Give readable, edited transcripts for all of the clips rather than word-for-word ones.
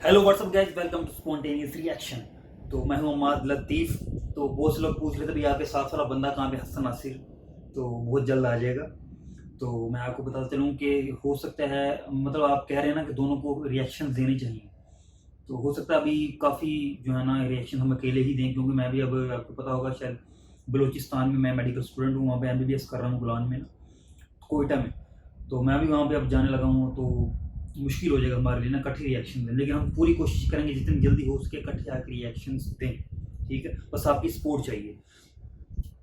Hello what's up guys, welcome to spontaneous reaction. तो मैं हूं अमाद लतीफ़। तो बहुत से लोग पूछ रहे थे भाई आपके साथ वाला बंदा कहाँ पे, हसन नासिर। तो बहुत जल्द आ जाएगा। तो मैं आपको बताता चलूँ कि हो सकता है, मतलब आप कह रहे हैं ना कि दोनों को रिएक्शन देने चाहिए। तो हो सकता है अभी काफ़ी जो है ना रिएक्शन हम अकेले ही दें, क्योंकि मैं भी अब आपको पता होगा शायद बलूचिस्तान में मैं मेडिकल स्टूडेंट हूँ, वहाँ पे एमबीबीएस कर रहा हूँ गुलान में ना, कोयटा में। तो मैं भी वहाँ पे अब जाने लगा हूँ, तो मुश्किल हो जाएगा हमारे लिए ना इकट्ठे रिएक्शन दें, लेकिन हम पूरी कोशिश करेंगे जितनी जल्दी हो सके इकट्ठे आकर रिएक्शन दें। ठीक है, बस आपकी सपोर्ट चाहिए।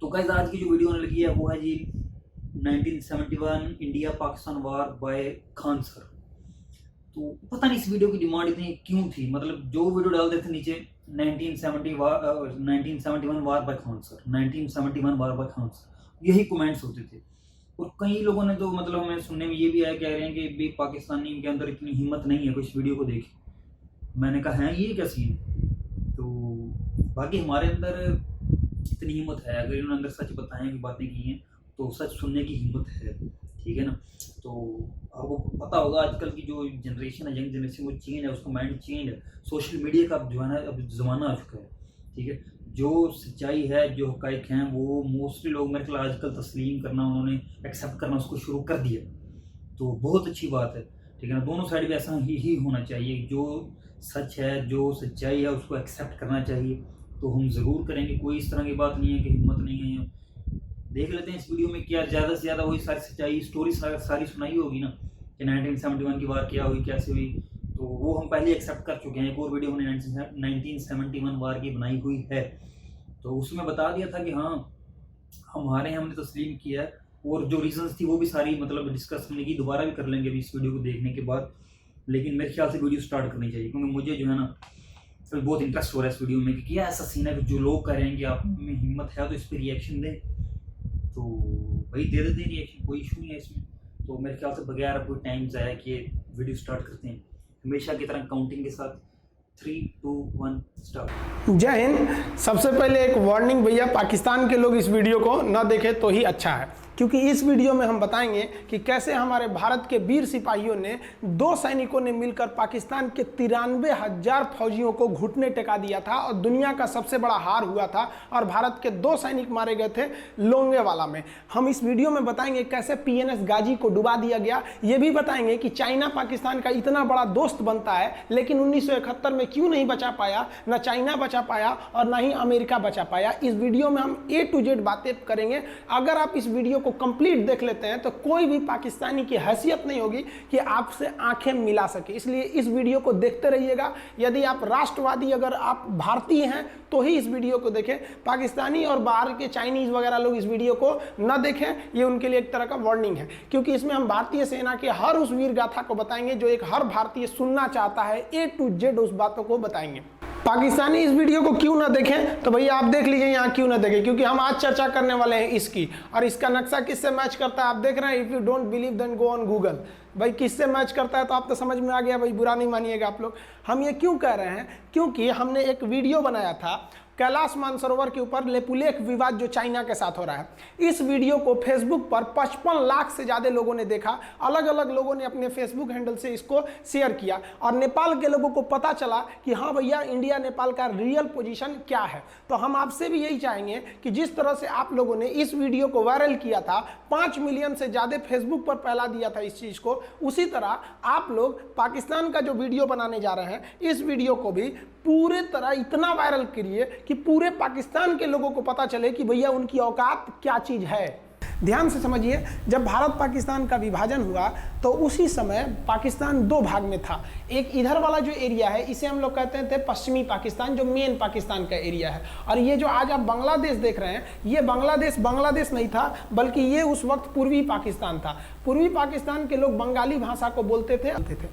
तो गाइस आज की जो वीडियो होने लगी है वो है जी 1971 इंडिया पाकिस्तान वार बाय खान सर। तो पता नहीं इस वीडियो की डिमांड इतनी क्यों थी, मतलब जो वीडियो डालते थे नीचे 1971 वार बाय खान सर, 1971 वार बाय खान सर, यही कमेंट्स होते थे। और कई लोगों ने तो मतलब हमें सुनने में ये भी आया, कह रहे हैं कि भाई पाकिस्तानी के अंदर इतनी हिम्मत नहीं है कोई इस वीडियो को देखे। मैंने कहा है ये क्या सीन। तो बाकी हमारे अंदर इतनी हिम्मत है, अगर इन्होंने अंदर सच बताएं कि बातें की हैं तो सच सुनने की हिम्मत है। ठीक है ना। तो आपको पता होगा आजकल की जो जनरेशन है, यंग जनरेशन, वो चेंज है, उसका माइंड चेंज है। सोशल मीडिया का जो है ना अब ज़माना आ चुका है। ठीक है, जो सच्चाई है, जो हक़ाइक़ हैं, वो मोस्टली लोग मेरे ख्याल आजकल तस्लीम करना, उन्होंने एक्सेप्ट करना उसको शुरू कर दिया। तो बहुत अच्छी बात है। ठीक है ना, दोनों साइड भी ऐसा ही होना चाहिए। जो सच है, जो सच्चाई है, उसको एक्सेप्ट करना चाहिए। तो हम ज़रूर करेंगे, कोई इस तरह की बात नहीं है कि हिम्मत नहीं है। देख लेते हैं इस वीडियो में क्या ज़्यादा से ज़्यादा वही सारी सच्चाई स्टोरी सारी सुनाई होगी ना, कि 1971 की वार क्या हुई, कैसे हुई। तो वो हम पहले एक्सेप्ट कर चुके हैं। एक और वीडियो हमने 1971 वार की बनाई हुई है, तो उसमें बता दिया था कि हाँ हमारे हमने तस्लीम किया है। और जो रीजंस थी वो भी सारी मतलब डिस्कस करने की, दोबारा भी कर लेंगे अभी इस वीडियो को देखने के बाद। लेकिन मेरे ख्याल से वीडियो स्टार्ट करनी चाहिए, क्योंकि मुझे जो है ना तो बहुत इंटरेस्ट हो रहा है इस वीडियो में कि क्या ऐसा सीन है कि जो लोग कह रहे हैं कि आप में हिम्मत है तो इस पर रिएक्शन दें। तो भाई दे देते हैं रिएक्शन, कोई इशू नहीं है इसमें। तो मेरे ख्याल से बगैर अब कोई टाइम ज़ाया किए वीडियो स्टार्ट करते हैं, हमेशा की तरह काउंटिंग के साथ। 3, 2, 1 स्टार्ट। जय हिंद। सबसे पहले एक वार्निंग भैया, पाकिस्तान के लोग इस वीडियो को न देखें तो ही अच्छा है, क्योंकि इस वीडियो में हम बताएंगे कि कैसे हमारे भारत के वीर सिपाहियों ने 2 सैनिकों ने मिलकर पाकिस्तान के 93,000 फौजियों को घुटने टेका दिया था और दुनिया का सबसे बड़ा हार हुआ था। और भारत के 2 सैनिक मारे गए थे लोंगेवाला में। हम इस वीडियो में बताएंगे कैसे पीएनएस गाजी को डुबा दिया गया। ये भी बताएंगे कि चाइना पाकिस्तान का इतना बड़ा दोस्त बनता है, लेकिन 1971 में क्यों नहीं बचा पाया, ना चाइना बचा पाया और ना ही अमेरिका बचा पाया। इस वीडियो में हम A to Z बातें करेंगे। अगर आप इस वीडियो को कंप्लीट देख लेते हैं तो कोई भी पाकिस्तानी की हैसियत नहीं होगी कि आपसे आंखें मिला सके, इसलिए इस वीडियो को देखते रहिएगा। यदि आप राष्ट्रवादी, अगर आप भारतीय हैं तो ही इस वीडियो को देखें। पाकिस्तानी और बाहर के चाइनीज वगैरह लोग इस वीडियो को न देखें, ये उनके लिए एक तरह का वार्निंग है, क्योंकि इसमें हम भारतीय सेना के हर उस वीर गाथा को बताएंगे जो एक हर भारतीय सुनना चाहता है। A to Z उस बातों को बताएंगे। पाकिस्तानी इस वीडियो को क्यों ना देखें, तो भैया आप देख लीजिए यहाँ क्यों ना देखें, क्योंकि हम आज चर्चा करने वाले हैं इसकी। और इसका नक्शा किससे मैच करता है आप देख रहे हैं। If you don't believe then go on Google. भाई किससे मैच करता है तो आप तो समझ में आ गया भाई, बुरा नहीं मानिएगा आप लोग। हम ये क्यों कह रहे हैं, क्योंकि हमने एक वीडियो बनाया था कैलाश मानसरोवर के ऊपर लेपुलेख विवाद जो चाइना के साथ हो रहा है। इस वीडियो को फेसबुक पर 55 लाख से ज़्यादा लोगों ने देखा। अलग अलग लोगों ने अपने फेसबुक हैंडल से इसको शेयर किया और नेपाल के लोगों को पता चला कि हाँ भैया इंडिया नेपाल का रियल पोजीशन क्या है। तो हम आपसे भी यही चाहेंगे कि जिस तरह से आप लोगों ने इस वीडियो को वायरल किया था, 5 मिलियन से ज़्यादा फेसबुक पर फैला दिया था इस चीज़ को, उसी तरह आप लोग पाकिस्तान का जो वीडियो बनाने जा रहे हैं, इस वीडियो को भी पूरे तरह इतना वायरल करिए कि पूरे पाकिस्तान के लोगों को पता चले कि भैया उनकी औकात क्या चीज़ है। ध्यान से समझिए, जब भारत पाकिस्तान का विभाजन हुआ तो उसी समय पाकिस्तान 2 भाग में था। एक इधर वाला जो एरिया है इसे हम लोग कहते थे पश्चिमी पाकिस्तान, जो मेन पाकिस्तान का एरिया है। और ये जो आज आप बांग्लादेश देख रहे हैं, ये बांग्लादेश नहीं था, बल्कि ये उस वक्त पूर्वी पाकिस्तान था। पूर्वी पाकिस्तान के लोग बंगाली भाषा को बोलते थे।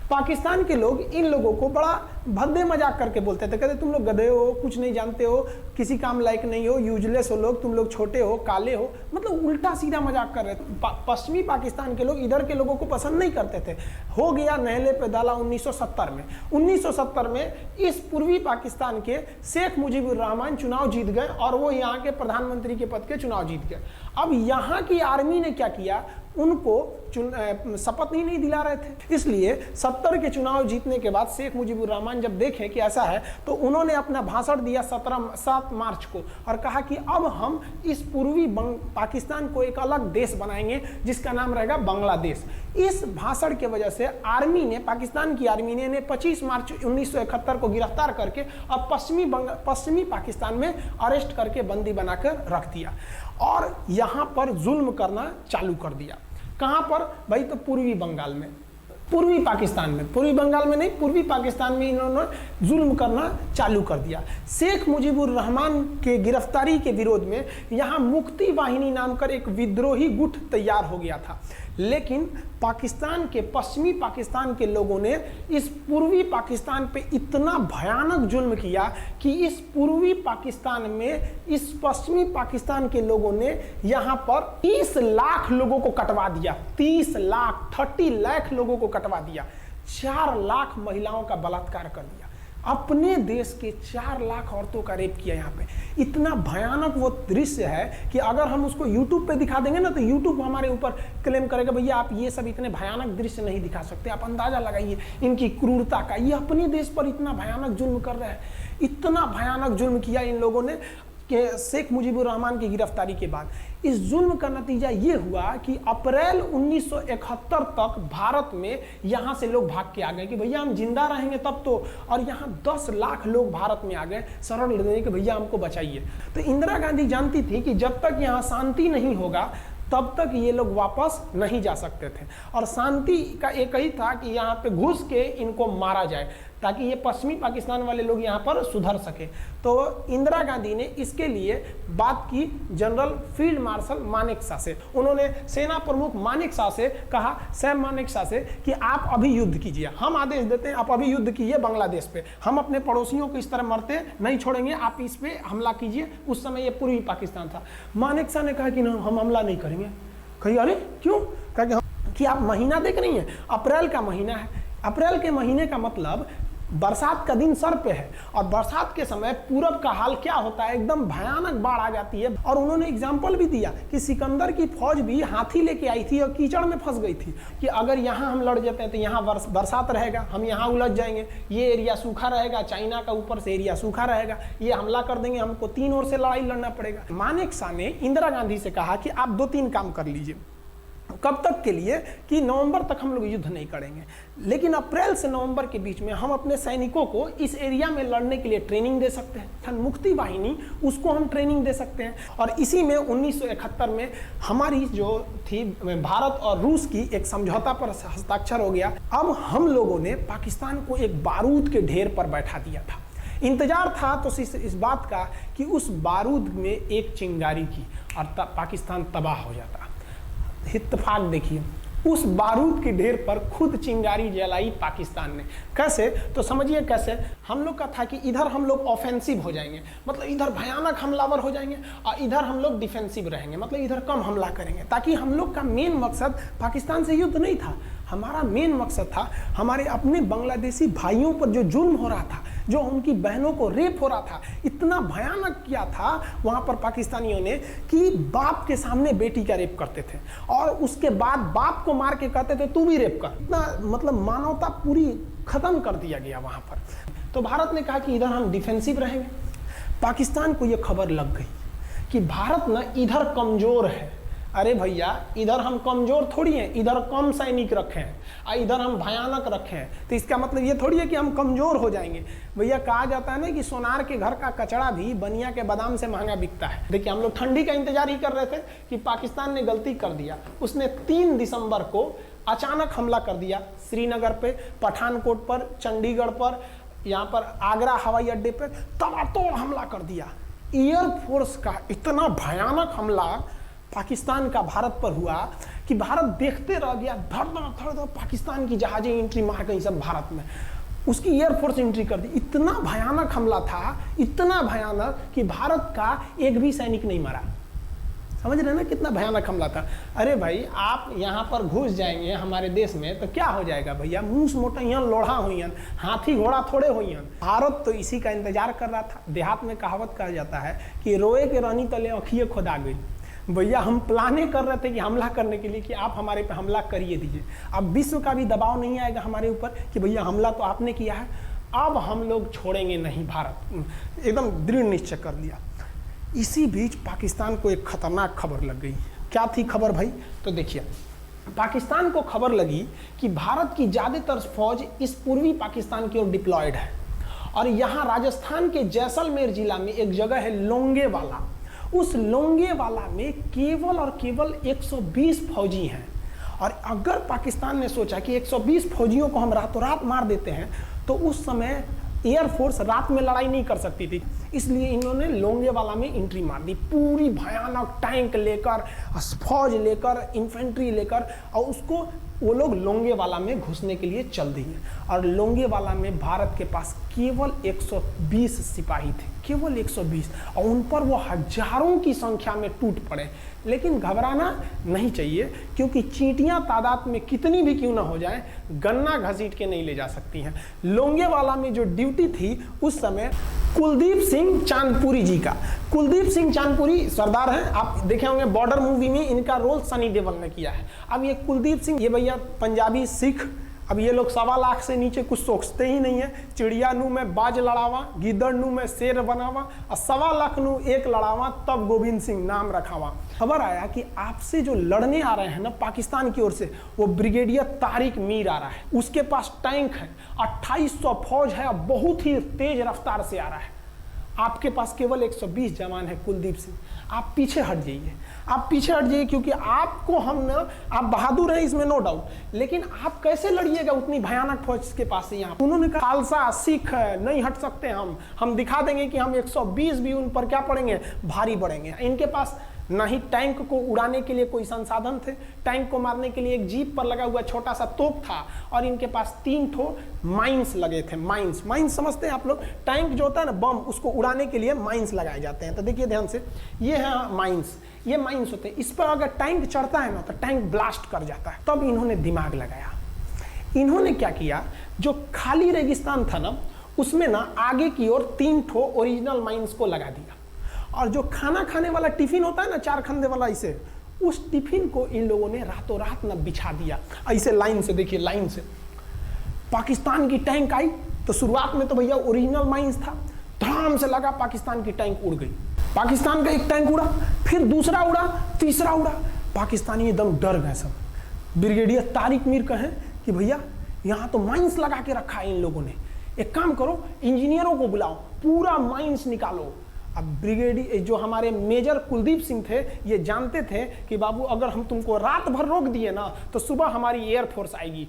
पाकिस्तान के लोग इन लोगों को बड़ा भद्दे मजाक करके बोलते थे, कहते तुम लोग गधे हो, कुछ नहीं जानते हो, किसी काम लायक नहीं हो, यूजलेस हो लोग, तुम लोग छोटे हो, काले हो, मतलब उल्टा सीधा मजाक कर रहे थे। पश्चिमी पाकिस्तान के लोग इधर के लोगों को पसंद नहीं करते थे। हो गया नहले पे दाला 1970 में। 1970 में इस पूर्वी पाकिस्तान के शेख मुजीबुर रहमान चुनाव जीत गए और वो यहाँ के प्रधानमंत्री के पद के चुनाव जीत गए। अब यहाँ की आर्मी ने क्या किया, उनको शपथ ही नहीं दिला रहे थे। इसलिए 70 के चुनाव जीतने के बाद शेख मुजीबुर रहमान जब देखे कि ऐसा है तो उन्होंने अपना भाषण दिया 7 मार्च को और कहा कि अब हम इस पूर्वी पाकिस्तान को एक अलग देश बनाएंगे जिसका नाम रहेगा बांग्लादेश। इस भाषण के वजह से आर्मी ने, पाकिस्तान की आर्मी ने 25 मार्च 1971 को गिरफ्तार करके अब पश्चिमी पाकिस्तान में अरेस्ट करके बंदी बनाकर रख दिया और यहाँ पर जुल्म करना चालू कर दिया। कहाँ पर भाई? तो पूर्वी बंगाल में, पूर्वी पाकिस्तान में, पूर्वी बंगाल में नहीं, पूर्वी पाकिस्तान में इन्होंने जुल्म करना चालू कर दिया। शेख मुजीबुर रहमान के गिरफ्तारी के विरोध में यहाँ मुक्ति वाहिनी नाम कर एक विद्रोही गुट तैयार हो गया था, लेकिन पाकिस्तान के, पश्चिमी पाकिस्तान के लोगों ने इस पूर्वी पाकिस्तान पे इतना भयानक जुल्म किया कि इस पूर्वी पाकिस्तान में, इस पश्चिमी पाकिस्तान के लोगों ने यहाँ पर 30 लाख लोगों को कटवा दिया। 30 लाख लोगों को कटवा दिया। 4 लाख महिलाओं का बलात्कार कर दिया। अपने देश के 4 लाख औरतों का रेप किया यहाँ पे। इतना भयानक वो दृश्य है कि अगर हम उसको YouTube पे दिखा देंगे ना तो YouTube हमारे ऊपर क्लेम करेगा, भैया आप ये सब इतने भयानक दृश्य नहीं दिखा सकते। आप अंदाजा लगाइए इनकी क्रूरता का। ये अपने देश पर इतना भयानक जुल्म कर रहे हैं। इतना भयानक जुल्म किया इन लोगों ने कि शेख मुजीबुर रहमान की गिरफ्तारी के बाद इस जुल्म का नतीजा ये हुआ कि अप्रैल 1971 तक भारत में यहाँ से लोग भाग के आ गए कि भैया हम जिंदा रहेंगे तब तो, और यहाँ 10 लाख लोग भारत में आ गए शरण लेने कि भैया हमको बचाइए। तो इंदिरा गांधी जानती थी कि जब तक यहाँ शांति नहीं होगा तब तक ये लोग वापस नहीं जा सकते थे, और शांति का एक ही था कि यहाँ पे घुस के इनको मारा जाए ताकि ये पश्चिमी पाकिस्तान वाले लोग यहाँ पर सुधर सके। तो इंदिरा गांधी ने इसके लिए बात की जनरल फील्ड मार्शल मानेकशॉ से। उन्होंने सेना प्रमुख मानेकशॉ से कहा, सैम मानेकशॉ से, कि आप अभी युद्ध कीजिए, हम आदेश देते हैं आप अभी युद्ध कीजिए बांग्लादेश पे, हम अपने पड़ोसियों को इस तरह मरते नहीं छोड़ेंगे, आप इस पे हमला कीजिए। उस समय ये पूर्वी पाकिस्तान था। मानेकशॉ ने कहा कि ना, हम हमला नहीं करेंगे। कही अरे क्यों? कहा कि आप महीना देख रही हैं, अप्रैल का महीना है। अप्रैल के महीने का मतलब बरसात का दिन सर पे है, और बरसात के समय पूरब का हाल क्या होता है, एकदम भयानक बाढ़ आ जाती है। और उन्होंने एग्जाम्पल भी दिया कि सिकंदर की फौज भी हाथी लेके आई थी और कीचड़ में फंस गई थी कि अगर यहाँ हम लड़ जाते हैं तो यहाँ बरसात रहेगा, हम यहाँ उलझ जाएंगे, ये एरिया सूखा रहेगा, चाइना का ऊपर से एरिया सूखा रहेगा, ये हमला कर देंगे, हमको 3 ओर से लड़ाई लड़ना पड़ेगा। मानेकशॉ ने इंदिरा गांधी से कहा कि आप 2-3 काम कर लीजिए। कब तक के लिए? कि नवंबर तक हम लोग युद्ध नहीं करेंगे, लेकिन अप्रैल से नवंबर के बीच में हम अपने सैनिकों को इस एरिया में लड़ने के लिए ट्रेनिंग दे सकते हैं। मुक्ति वाहिनी, उसको हम ट्रेनिंग दे सकते हैं। और इसी में 1971 में हमारी जो थी भारत और रूस की एक समझौता पर हस्ताक्षर हो गया। अब हम लोगों ने पाकिस्तान को एक बारूद के ढेर पर बैठा दिया था। इंतजार था तो इस बात का कि उस बारूद में एक चिंगारी की और पाकिस्तान तबाह हो जाता। इत्तेफाक देखिए, उस बारूद के ढेर पर खुद चिंगारी जलाई पाकिस्तान ने। कैसे? तो समझिए कैसे। हम लोग का था कि इधर हम लोग ऑफेंसिव हो जाएंगे, मतलब इधर भयानक हमलावर हो जाएंगे, और इधर हम लोग डिफेंसिव रहेंगे, मतलब इधर कम हमला करेंगे, ताकि हम लोग का मेन मकसद पाकिस्तान से युद्ध नहीं था। हमारा मेन मकसद था हमारे अपने बांग्लादेशी भाइयों पर जो जुल्म हो रहा था, जो उनकी बहनों को रेप हो रहा था, इतना भयानक किया था वहाँ पर पाकिस्तानियों ने कि बाप के सामने बेटी का रेप करते थे, और उसके बाद बाप को मार के कहते थे तू भी रेप कर। इतना मतलब मानवता पूरी खत्म कर दिया गया वहाँ पर। तो भारत ने कहा कि इधर हम डिफेंसिव रहेंगे। पाकिस्तान को ये खबर लग गई कि भारत न इधर कमज़ोर है। अरे भैया, इधर हम कमज़ोर थोड़ी हैं, इधर कम सैनिक रखे हैं और इधर हम भयानक रखे हैं, तो इसका मतलब ये थोड़ी है कि हम कमज़ोर हो जाएंगे। भैया, कहा जाता है ना कि सोनार के घर का कचड़ा भी बनिया के बादाम से महंगा बिकता है। देखिए, हम लोग ठंडी का इंतजार ही कर रहे थे कि पाकिस्तान ने गलती कर दिया। उसने 3 दिसंबर को अचानक हमला कर दिया श्रीनगर पे, पठानकोट पर, चंडीगढ़ पर, यहाँ पर आगरा हवाई अड्डे पर तबातोड़ हमला कर दिया। एयरफोर्स का इतना भयानक हमला पाकिस्तान का भारत पर हुआ कि भारत देखते रह गया। धड़ पाकिस्तान की जहाजें एंट्री मार गई सब भारत में, उसकी एयरफोर्स एंट्री कर दी। इतना भयानक हमला था, इतना भयानक कि भारत का एक भी सैनिक नहीं मरा। समझ रहे ना कितना भयानक हमला था। अरे भाई, आप यहाँ पर घुस जाएंगे हमारे देश में तो क्या हो जाएगा भैया? मूस मोटइयन लोढ़ा हुईन, हाथी घोड़ा थोड़े हुईन। भारत तो इसी का इंतजार कर रहा था। देहात में कहावत कहा जाता है कि रोए के रानी तले अखिए खुदा गई। भैया हम प्लाने कर रहे थे कि हमला करने के लिए कि आप हमारे पे हमला करिए दीजिए। अब विश्व का भी दबाव नहीं आएगा हमारे ऊपर कि भैया हमला तो आपने किया है, अब हम लोग छोड़ेंगे नहीं भारत। एकदम दृढ़ निश्चय कर लिया। इसी बीच पाकिस्तान को एक खतरनाक खबर लग गई। क्या थी खबर भाई? तो देखिए, पाकिस्तान को खबर लगी कि भारत की ज़्यादातर फौज इस पूर्वी पाकिस्तान की ओर डिप्लॉयड है और यहाँ राजस्थान के जैसलमेर जिला में एक जगह है लोंगेवाला। उस लोंगेवाला में केवल और केवल 120 फौजी हैं। और अगर पाकिस्तान ने सोचा कि 120 फौजियों को हम रातों रात मार देते हैं तो उस समय एयरफोर्स रात में लड़ाई नहीं कर सकती थी, इसलिए इन्होंने लोंगेवाला में एंट्री मार दी। पूरी भयानक टैंक लेकर, फौज लेकर, इन्फेंट्री लेकर, और उसको वो लोग लोंगेवाला में घुसने के लिए चल दिए। और लोंगेवाला में भारत के पास केवल 120 सिपाही थे, केवल 120, और उन पर वो हजारों की संख्या में टूट पड़े। लेकिन घबराना नहीं चाहिए, क्योंकि चींटियां तादाद में कितनी भी क्यों ना हो जाए, गन्ना घसीट के नहीं ले जा सकती हैं। लोंगेवाला में जो ड्यूटी थी उस समय कुलदीप सिंह चांदपुरी जी का। कुलदीप सिंह चांदपुरी सरदार हैं, आप देखे होंगे बॉर्डर मूवी में इनका रोल सनी देओल ने किया है। अब ये कुलदीप सिंह, ये भैया पंजाबी सिख, अब ये लोग 1.25 लाख से नीचे कुछ सोचते ही नहीं है। चिड़िया नू में बाज लड़ावा, गिदड़ नू में शेर बनावा, और 1.25 लाख नू एक लड़ावा, तब गोविंद सिंह नाम रखावा। खबर आया कि आपसे जो लड़ने आ रहे हैं ना पाकिस्तान की ओर से, वो ब्रिगेडियर तारिक मीर आ रहा है। उसके पास टैंक है, 2800 फौज है, बहुत ही तेज रफ्तार से आ रहा है। आपके पास केवल 120 जवान है कुलदीप सिंह, आप पीछे हट जाइए, आप पीछे हट जाइए, क्योंकि आपको हम ना, आप बहादुर हैं इसमें नो डाउट, लेकिन आप कैसे लड़िएगा उतनी भयानक फौज के पास यहाँ। उन्होंने कहा खालसा सिख है, नहीं हट सकते हम दिखा देंगे कि हम 120 भी उन पर क्या पड़ेंगे, भारी पड़ेंगे। इनके पास ना ही टैंक को उड़ाने के लिए कोई संसाधन थे, टैंक को मारने के लिए एक जीप पर लगा हुआ छोटा सा तोप था, और इनके पास 3 ठो माइंस लगे थे। माइंस समझते हैं आप लोग? टैंक जो होता है ना बम, उसको उड़ाने के लिए माइंस लगाए जाते हैं। तो देखिए ध्यान से, ये है माइंस, ये माइंस होते हैं। इस पर अगर टैंक चढ़ता है ना तो टैंक ब्लास्ट कर जाता है। तब इन्होंने दिमाग लगाया। इन्होंने क्या किया, जो खाली रेगिस्तान था ना उसमें ना आगे की ओर 3 ठो ओरिजिनल माइंस को लगा दिया, और जो खाना खाने वाला टिफिन होता है ना 4 खंदे वाला, इसे, उस टिफिन को इन लोगों ने रातों रात ना बिछा दिया ऐसे लाइन से। देखिए लाइन से पाकिस्तान की टैंक आई तो शुरुआत में तो भैया ओरिजिनल माइंस था, धड़ाम से लगा, पाकिस्तान की टैंक उड़ गई। पाकिस्तान का एक टैंक उड़ा, फिर दूसरा उड़ा, तीसरा उड़ा, पाकिस्तानी एकदम डर गए सब। ब्रिगेडियर तारिक मीर कहें कि भैया यहाँ तो माइंस लगा के रखा है इन लोगों ने, एक काम करो इंजीनियरों को बुलाओ, पूरा माइंस निकालो। अब ब्रिगेडियर जो हमारे मेजर कुलदीप सिंह थे, ये जानते थे कि बाबू अगर हम तुमको रात भर रोक दिए ना तो सुबह हमारी एयरफोर्स आएगी,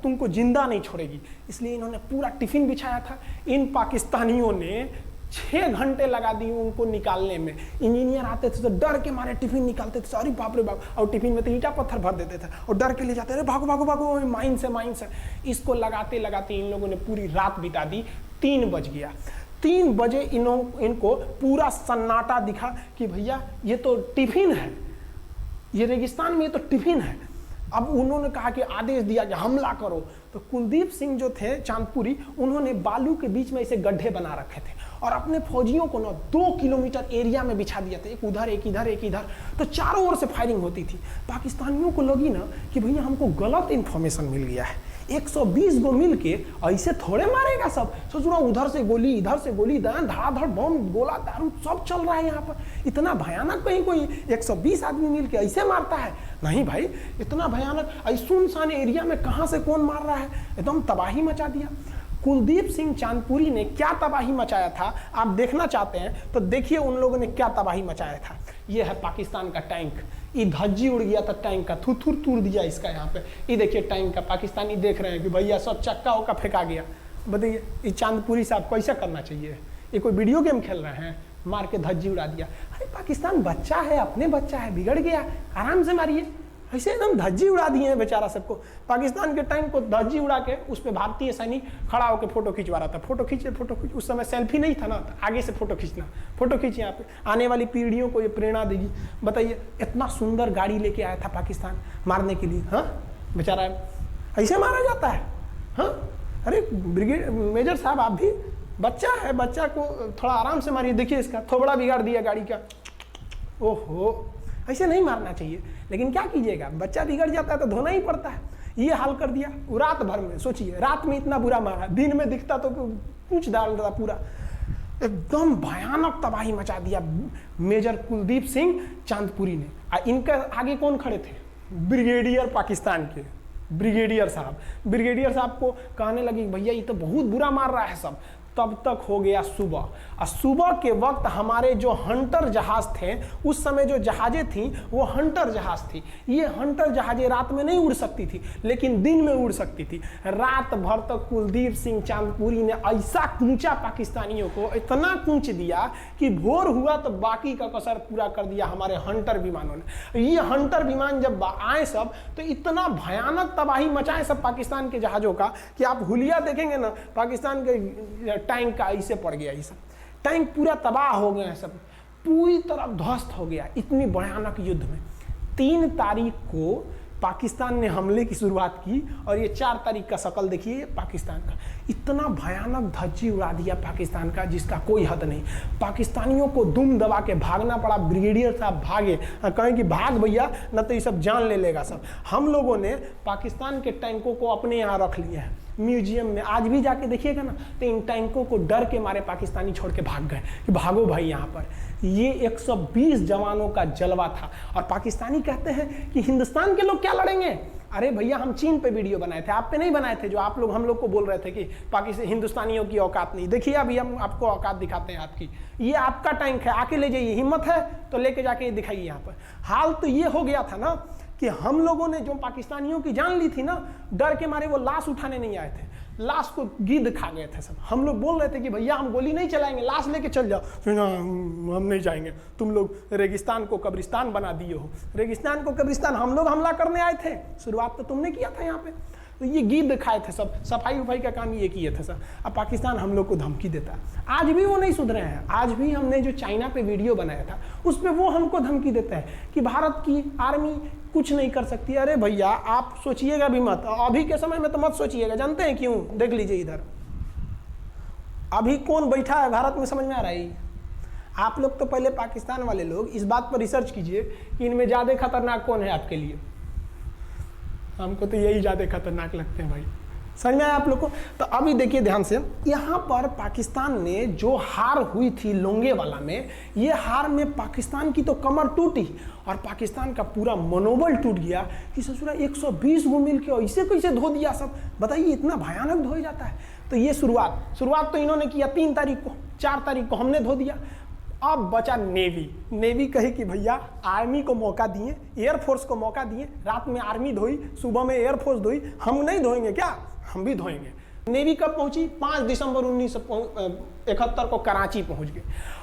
तुमको जिंदा नहीं छोड़ेगी। इसलिए इन्होंने पूरा टिफिन बिछाया था। इन पाकिस्तानियों ने 6 घंटे लगा दिए उनको निकालने में। इंजीनियर आते थे तो डर के मारे टिफिन निकालते थे, अरे बाप रे बाप, और टिफिन में तो ईंटा पत्थर भर देते थे और डर के ले जाते, अरे भागो भागो भागो, माइंस है। इसको लगाते लगाते इन लोगों ने पूरी रात बिता दी। 3 बज गया। 3 बजे इनको पूरा सन्नाटा दिखा कि भैया ये तो टिफिन है, ये रेगिस्तान में ये तो टिफिन है। अब उन्होंने कहा कि आदेश दिया कि हमला करो। तो कुलदीप सिंह जो थे चांदपुरी, उन्होंने बालू के बीच में ऐसे गड्ढे बना रखे थे और अपने फौजियों को ना 2 किलोमीटर एरिया में बिछा दिया था, एक उधर एक इधर एक इधर। तो चारों ओर से फायरिंग होती थी। पाकिस्तानियों को लगी ना कि भैया हमको गलत इंफॉर्मेशन मिल गया है, 120 गो मिल के ऐसे थोड़े मारेगा सब। सोच रहा हूँ उधर से गोली इधर से गोली, धड़ाधड़ बम गोला दारू सब चल रहा है यहाँ पर, इतना भयानक कहीं कोई 120 आदमी मिल के ऐसे मारता है? नहीं भाई, इतना भयानक सुनसान एरिया में कहाँ से कौन मार रहा है, एकदम तबाही मचा दिया। कुलदीप सिंह चांदपुरी ने क्या तबाही मचाया था आप देखना चाहते हैं तो देखिए उन लोगों ने क्या तबाही मचाया था। ये है पाकिस्तान का टैंक, ये धज्जी उड़ गया था टैंक का, थुथुर तूर दिया इसका यहाँ पे। ये देखिए टैंक का, पाकिस्तानी देख रहे हैं कि भैया सब चक्का उक्का फेंका गया। बताइए ये चांदपुरी साहब को ऐसा करना चाहिए? ये कोई वीडियो गेम खेल रहे हैं, मार के धज्जी उड़ा दिया। अरे पाकिस्तान बच्चा है, अपने बच्चा है, बिगड़ गया, आराम से मारिए। ऐसे एकदम धज्जी उड़ा दिए हैं बेचारा सबको। पाकिस्तान के टैंक को धज्जी उड़ा के उस पर भारतीय सैनिक खड़ा होकर फोटो खिंचवा रहा था। फोटो खींच। उस समय सेल्फी नहीं था ना, तो आगे से फोटो खींचना, फोटो खींच। यहाँ पे आने वाली पीढ़ियों को ये प्रेरणा देगी। बताइए इतना सुंदर गाड़ी लेके आया था पाकिस्तान मारने के लिए, हाँ बेचारा ऐसे मारा जाता है? हाँ अरे ब्रिगेड मेजर साहब आप भी, बच्चा है, बच्चा को थोड़ा आराम से मारिए। देखिए इसका थोबड़ा बिगाड़ दिया गाड़ी का। ओहो, ऐसे नहीं मारना चाहिए, लेकिन क्या कीजिएगा, बच्चा बिगड़ जाता है तो धोना ही पड़ता है। ये हाल कर दिया रात भर में, सोचिए रात में इतना बुरा मारा, दिन में दिखता तो कुछ डाल रहा पूरा, एकदम भयानक तबाही मचा दिया मेजर कुलदीप सिंह चांदपुरी ने। इनके आगे कौन खड़े थे? ब्रिगेडियर पाकिस्तान के ब्रिगेडियर साहब को कहने लगी भैया ये तो बहुत बुरा मार रहा है सब। तब तक हो गया सुबह, और सुबह के वक्त हमारे जो हंटर जहाज थे, उस समय जो जहाजें थी वो हंटर जहाज थी। ये हंटर जहाजें रात में नहीं उड़ सकती थी, लेकिन दिन में उड़ सकती थी। रात भर तक कुलदीप सिंह चांदपुरी ने ऐसा कूचा पाकिस्तानियों को, इतना कूच दिया कि भोर हुआ तो बाकी का कसर पूरा कर दिया हमारे हंटर विमानों ने। ये हंटर विमान जब आए सब, तो इतना भयानक तबाही मचाए सब पाकिस्तान के जहाजों का कि आप हुलिया देखेंगे ना, पाकिस्तान के टैंक का ऐसे पड़ गया, ये सब टैंक पूरा तबाह हो गया, सब पूरी तरह ध्वस्त हो गया इतनी भयानक युद्ध में। 3 तारीख को पाकिस्तान ने हमले की शुरुआत की और ये 4 तारीख का शकल देखिए पाकिस्तान का। इतना भयानक धज्जी उड़ा दिया पाकिस्तान का जिसका कोई हद नहीं। पाकिस्तानियों को दुम दबा के भागना पड़ा। ब्रिगेडियर साहब भागे, कहें कि भाग भैया न तो ये सब जान ले लेगा सब। हम लोगों ने पाकिस्तान के टैंकों को अपने यहाँ रख लिया है म्यूजियम में। आज भी जाके देखिएगा ना तो इन टैंकों को डर के मारे पाकिस्तानी छोड़ के भाग गए कि भागो भाई यहाँ पर। ये 120 जवानों का जलवा था। और पाकिस्तानी कहते हैं कि हिंदुस्तान के लोग क्या लड़ेंगे। अरे भैया हम चीन पे वीडियो बनाए थे, आप पे नहीं बनाए थे, जो आप लोग हम लोग को बोल रहे थे कि पाकिस्तान हिंदुस्तानियों की औकात नहीं। देखिए अभी हम आपको औकात दिखाते हैं आपकी। ये आपका टैंक है, आके ले जाइए, हिम्मत है तो लेके जाके दिखाइए यहाँ पर। हाल तो ये हो गया था ना कि हम लोगों ने जो पाकिस्तानियों की जान ली थी ना, डर के मारे वो लाश उठाने नहीं आए थे, लाश को गिद्ध खा गए थे सब। हम लोग बोल रहे थे कि भैया हम गोली नहीं चलाएंगे, लाश लेके चल जाओ। फिर हम नहीं जाएंगे, तुम लोग रेगिस्तान को कब्रिस्तान बना दिए हो। रेगिस्तान को कब्रिस्तान हम लोग हमला करने आए थे, शुरुआत तो तुमने किया था यहाँ पे। तो ये गिद्ध खाए थे सब, सफाई उफाई का काम ये किए थे सब। अब पाकिस्तान हम लोग को धमकी देता है। आज भी वो नहीं सुधरे हैं। आज भी हमने जो चाइना पे वीडियो बनाया था उस पर वो हमको धमकी देता है कि भारत की आर्मी कुछ नहीं कर सकती। अरे भैया आप सोचिएगा भी मत, अभी के समय में तो मत सोचिएगा। जानते हैं क्यों? देख लीजिए इधर अभी कौन बैठा है भारत में, समझ में आ रहा है? आप लोग तो पहले पाकिस्तान वाले लोग इस बात पर रिसर्च कीजिए कि इनमें ज़्यादा खतरनाक कौन है आपके लिए। हमको तो यही ज़्यादा खतरनाक लगते हैं भाई, समझ में आया आप लोग को? तो अभी देखिए ध्यान से, यहाँ पर पाकिस्तान ने जो हार हुई थी लोंगेवाला में, ये हार में पाकिस्तान की तो कमर टूटी और पाकिस्तान का पूरा मनोबल टूट गया कि ससुरा 120 को मिल के ऐसे कैसे धो दिया सब। बताइए इतना भयानक धो जाता है। तो ये शुरुआत तो इन्होंने किया 3 तारीख को, 4 तारीख को हमने धो दिया। अब बचा नेवी कहे कि भैया आर्मी को मौका दिए, एयरफोर्स को मौका दिए। रात में आर्मी धोई, सुबह में एयरफोर्स धोई, हम नहीं धोएंगे क्या? हम भी धोएंगे। नेवी कब पहुंची? 5 दिसंबर 1971 को कराची पहुंच गई।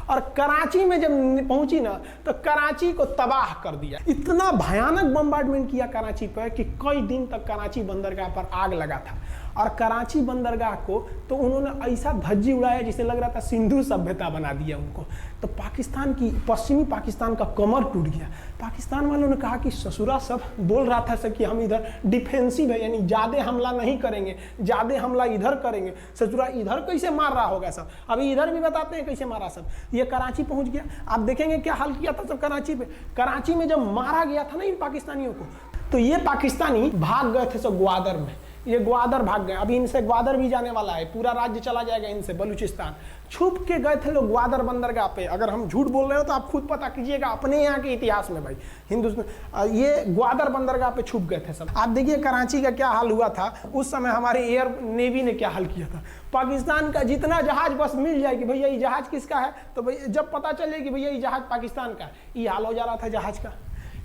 और कराची में जब पहुंची ना तो कराची को तबाह कर दिया। इतना भयानक बम्बार्डमेंट किया कराची पर कि कई दिन तक कराची बंदरगाह पर आग लगा था। और कराची बंदरगाह को तो उन्होंने ऐसा धज्जी उड़ाया जिसे लग रहा था सिंधु सभ्यता बना दिया उनको। तो पाकिस्तान की, पश्चिमी पाकिस्तान का कमर टूट गया। पाकिस्तान वालों ने कहा कि ससुरा सब बोल रहा था कि हम इधर डिफेंसिव है, यानी ज़्यादा हमला नहीं करेंगे, ज़्यादा हमला इधर करेंगे। ससुरा इधर कैसे मार रहा होगा सब, अभी इधर भी बताते हैं कैसे मारा सब। ये कराची पहुंच गया। आप देखेंगे क्या हाल किया था सब कराची पे। कराची में जब मारा गया था ना इन पाकिस्तानियों को, तो ये पाकिस्तानी भाग गए थे सब ग्वादर में। ये ग्वादर भाग गए। अभी इनसे ग्वादर भी जाने वाला है, पूरा राज्य चला जाएगा इनसे, बलूचिस्तान। छुप के गए थे लोग ग्वादर बंदरगाह पे। अगर हम झूठ बोल रहे हो तो आप खुद पता कीजिएगा अपने यहाँ के इतिहास में भाई। हिंदुस्तान ये ग्वादर बंदरगाह पे छुप गए थे सब। आप देखिए कराची का क्या हाल हुआ था उस समय। हमारे एयर नेवी ने क्या हाल किया था। पाकिस्तान का जितना जहाज बस मिल जाए कि भैया ये जहाज किसका है, तो भैया जब पता चले कि भैया ये जहाज पाकिस्तान का, ये हाल हो जा रहा था जहाज का।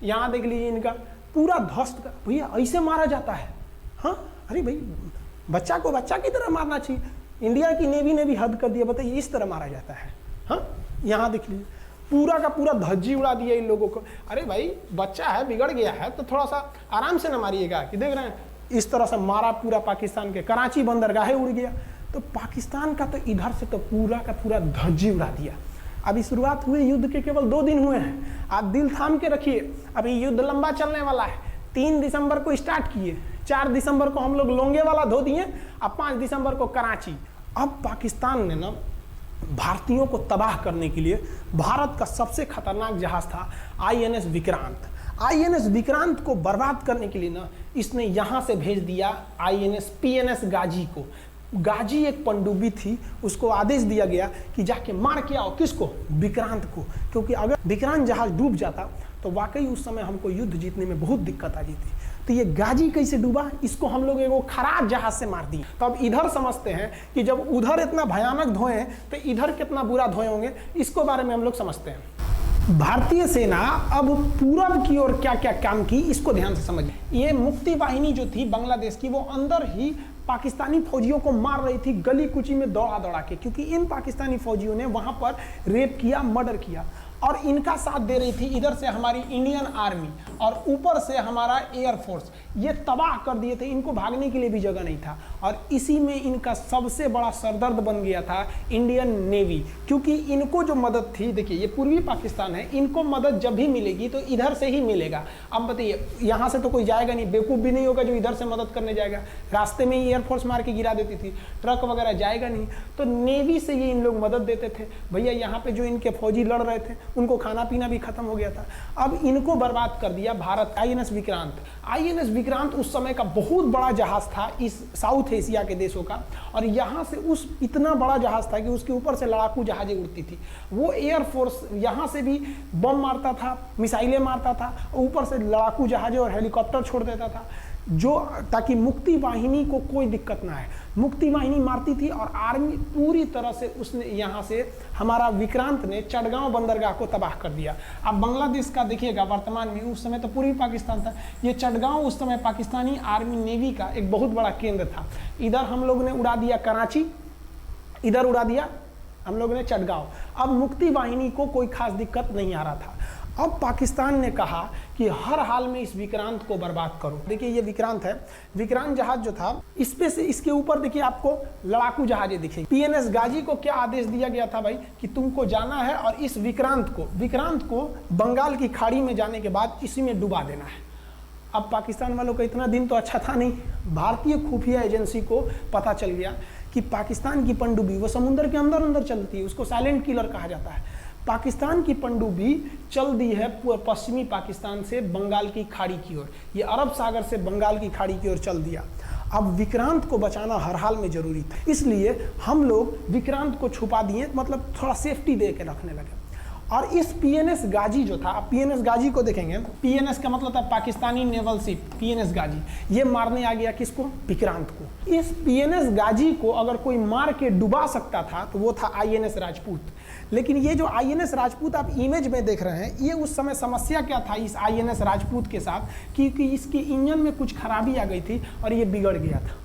यहाँ देख लीजिए इनका पूरा ध्वस्त का। भैया ऐसे मारा जाता है? हाँ, अरे भाई बच्चा को बच्चा की तरह मारना चाहिए। इंडिया की नेवी ने भी हद कर दिया। बताइए इस तरह मारा जाता है? हाँ, यहाँ देख लीजिए पूरा का पूरा धज्जी उड़ा दिया इन लोगों को। अरे भाई बच्चा है, बिगड़ गया है तो थोड़ा सा आराम से ना मारिएगा। कि देख रहे हैं इस तरह से मारा पूरा पाकिस्तान के। कराची बंदरगाह उड़ गया। तो पाकिस्तान का तो इधर से तो पूरा का पूरा धज्जी उड़ा दिया। अभी शुरुआत हुई युद्ध के, केवल 2 दिन हुए हैं। आप दिल थाम के रखिए, अभी युद्ध लंबा चलने वाला है। 3 दिसंबर को स्टार्ट किए, 4 दिसंबर को हम लोग लोंगेवाला धो दिए, अब 5 दिसंबर को कराची। अब पाकिस्तान ने ना भारतीयों को तबाह करने के लिए भारत का सबसे खतरनाक जहाज था आईएनएस विक्रांत। आईएनएस विक्रांत को बर्बाद करने के लिए ना इसने यहाँ से भेज दिया आईएनएस पीएनएस गाजी को। गाजी एक पनडुब्बी थी, उसको आदेश दिया गया कि जाके मार के आओ, किसको? विक्रांत को, क्योंकि अगर विक्रांत जहाज डूब जाता तो वाकई उस समय हमको युद्ध जीतने में बहुत दिक्कत आ जाती। तो ये गाजी कैसे डूबा, इसको हम लोग एगो खराब जहाज से मार दिए। तो अब इधर समझते हैं कि जब उधर इतना भयानक धोए तो इधर कितना बुरा धोए होंगे, इसको बारे में हम लोग समझते हैं। भारतीय सेना अब पूरब की ओर क्या क्या काम की, इसको ध्यान से समझिए। ये मुक्ति वाहिनी जो थी बांग्लादेश की, वो अंदर ही पाकिस्तानी फौजियों को मार रही थी गली कुची में दौड़ा दौड़ा के, क्योंकि इन पाकिस्तानी फौजियों ने वहां पर रेप किया, मर्डर किया, और इनका साथ दे रही थी इधर से हमारी इंडियन आर्मी और ऊपर से हमारा एयरफोर्स। ये तबाह कर दिए थे, इनको भागने के लिए भी जगह नहीं था। और इसी में इनका सबसे बड़ा सरदर्द बन गया था इंडियन नेवी, क्योंकि इनको जो मदद थी, देखिए ये पूर्वी पाकिस्तान है, इनको मदद जब भी मिलेगी तो इधर से ही मिलेगा। अब बताइए, यहाँ से तो कोई जाएगा नहीं, बेवकूफ़ भी नहीं होगा जो इधर से मदद करने जाएगा। रास्ते में ही एयरफोर्स मार के गिरा देती थी, ट्रक वगैरह जाएगा नहीं, तो नेवी से ये इन लोग मदद देते थे। भैया यहाँ पे जो इनके फौजी लड़ रहे थे उनको खाना पीना भी खत्म हो गया था। अब इनको बर्बाद कर दिया भारत। आईएनएस विक्रांत, आईएनएस विक्रांत उस समय का बहुत बड़ा जहाज था इस साउथ एशिया के देशों का, और यहाँ से उस इतना बड़ा जहाज था कि उसके ऊपर से लड़ाकू जहाजें उड़ती थी। वो एयरफोर्स यहाँ से भी बम मारता था, मिसाइलें मारता था, ऊपर से लड़ाकू जहाजें और हेलीकॉप्टर छोड़ देता था, जो ताकि मुक्ति वाहिनी को कोई दिक्कत ना आए। मुक्ति वाहिनी मारती थी और आर्मी पूरी तरह से उसने यहाँ से हमारा विक्रांत ने चटगांव बंदरगाह को तबाह कर दिया। अब बांग्लादेश का देखिएगा वर्तमान में, उस समय तो पूर्वी पाकिस्तान था, ये चटगांव उस समय पाकिस्तानी आर्मी नेवी का एक बहुत बड़ा केंद्र था। इधर हम लोग ने उड़ा दिया कराची, इधर उड़ा दिया हम लोग ने चटगांव। अब मुक्ति वाहिनी को कोई खास दिक्कत नहीं आ रहा था। अब पाकिस्तान ने कहा कि हर हाल में इस विक्रांत को बर्बाद करो। देखिए ये विक्रांत है, विक्रांत जहाज जो था, इस पे से इसके ऊपर देखिए आपको लड़ाकू जहाजें दिखेगी। पीएनएस गाजी को क्या आदेश दिया गया था भाई, कि तुमको जाना है और इस विक्रांत को बंगाल की खाड़ी में जाने के बाद इसी में डुबा देना है। अब पाकिस्तान वालों का इतना दिन तो अच्छा था नहीं, भारतीय खुफिया एजेंसी को पता चल गया कि पाकिस्तान की पनडुब्बी वो समुद्र के अंदर अंदर चलती है, उसको साइलेंट किलर कहा जाता है। पाकिस्तान की पनडुब्बी चल दी है पश्चिमी पाकिस्तान से बंगाल की खाड़ी की ओर, ये अरब सागर से बंगाल की खाड़ी की ओर चल दिया। अब विक्रांत को बचाना हर हाल में जरूरी था, इसलिए हम लोग विक्रांत को छुपा दिए, मतलब थोड़ा सेफ्टी दे के रखने लगे। और इस पीएनएस गाजी जो था, पीएनएस गाजी को देखेंगे, पीएनएस का मतलब था पाकिस्तानी नेवल शिप, पीएनएस गाजी, ये मारने आ गया किसको? विक्रांत को। इस पीएनएस गाजी को अगर कोई मार के डुबा सकता था तो वो था आईएनएस राजपूत। लेकिन ये जो आईएनएस राजपूत आप इमेज में देख रहे हैं, ये उस समय समस्या क्या था इस आईएनएस राजपूत के साथ, क्योंकि इसके इंजन में कुछ खराबी आ गई थी और ये बिगड़ गया था,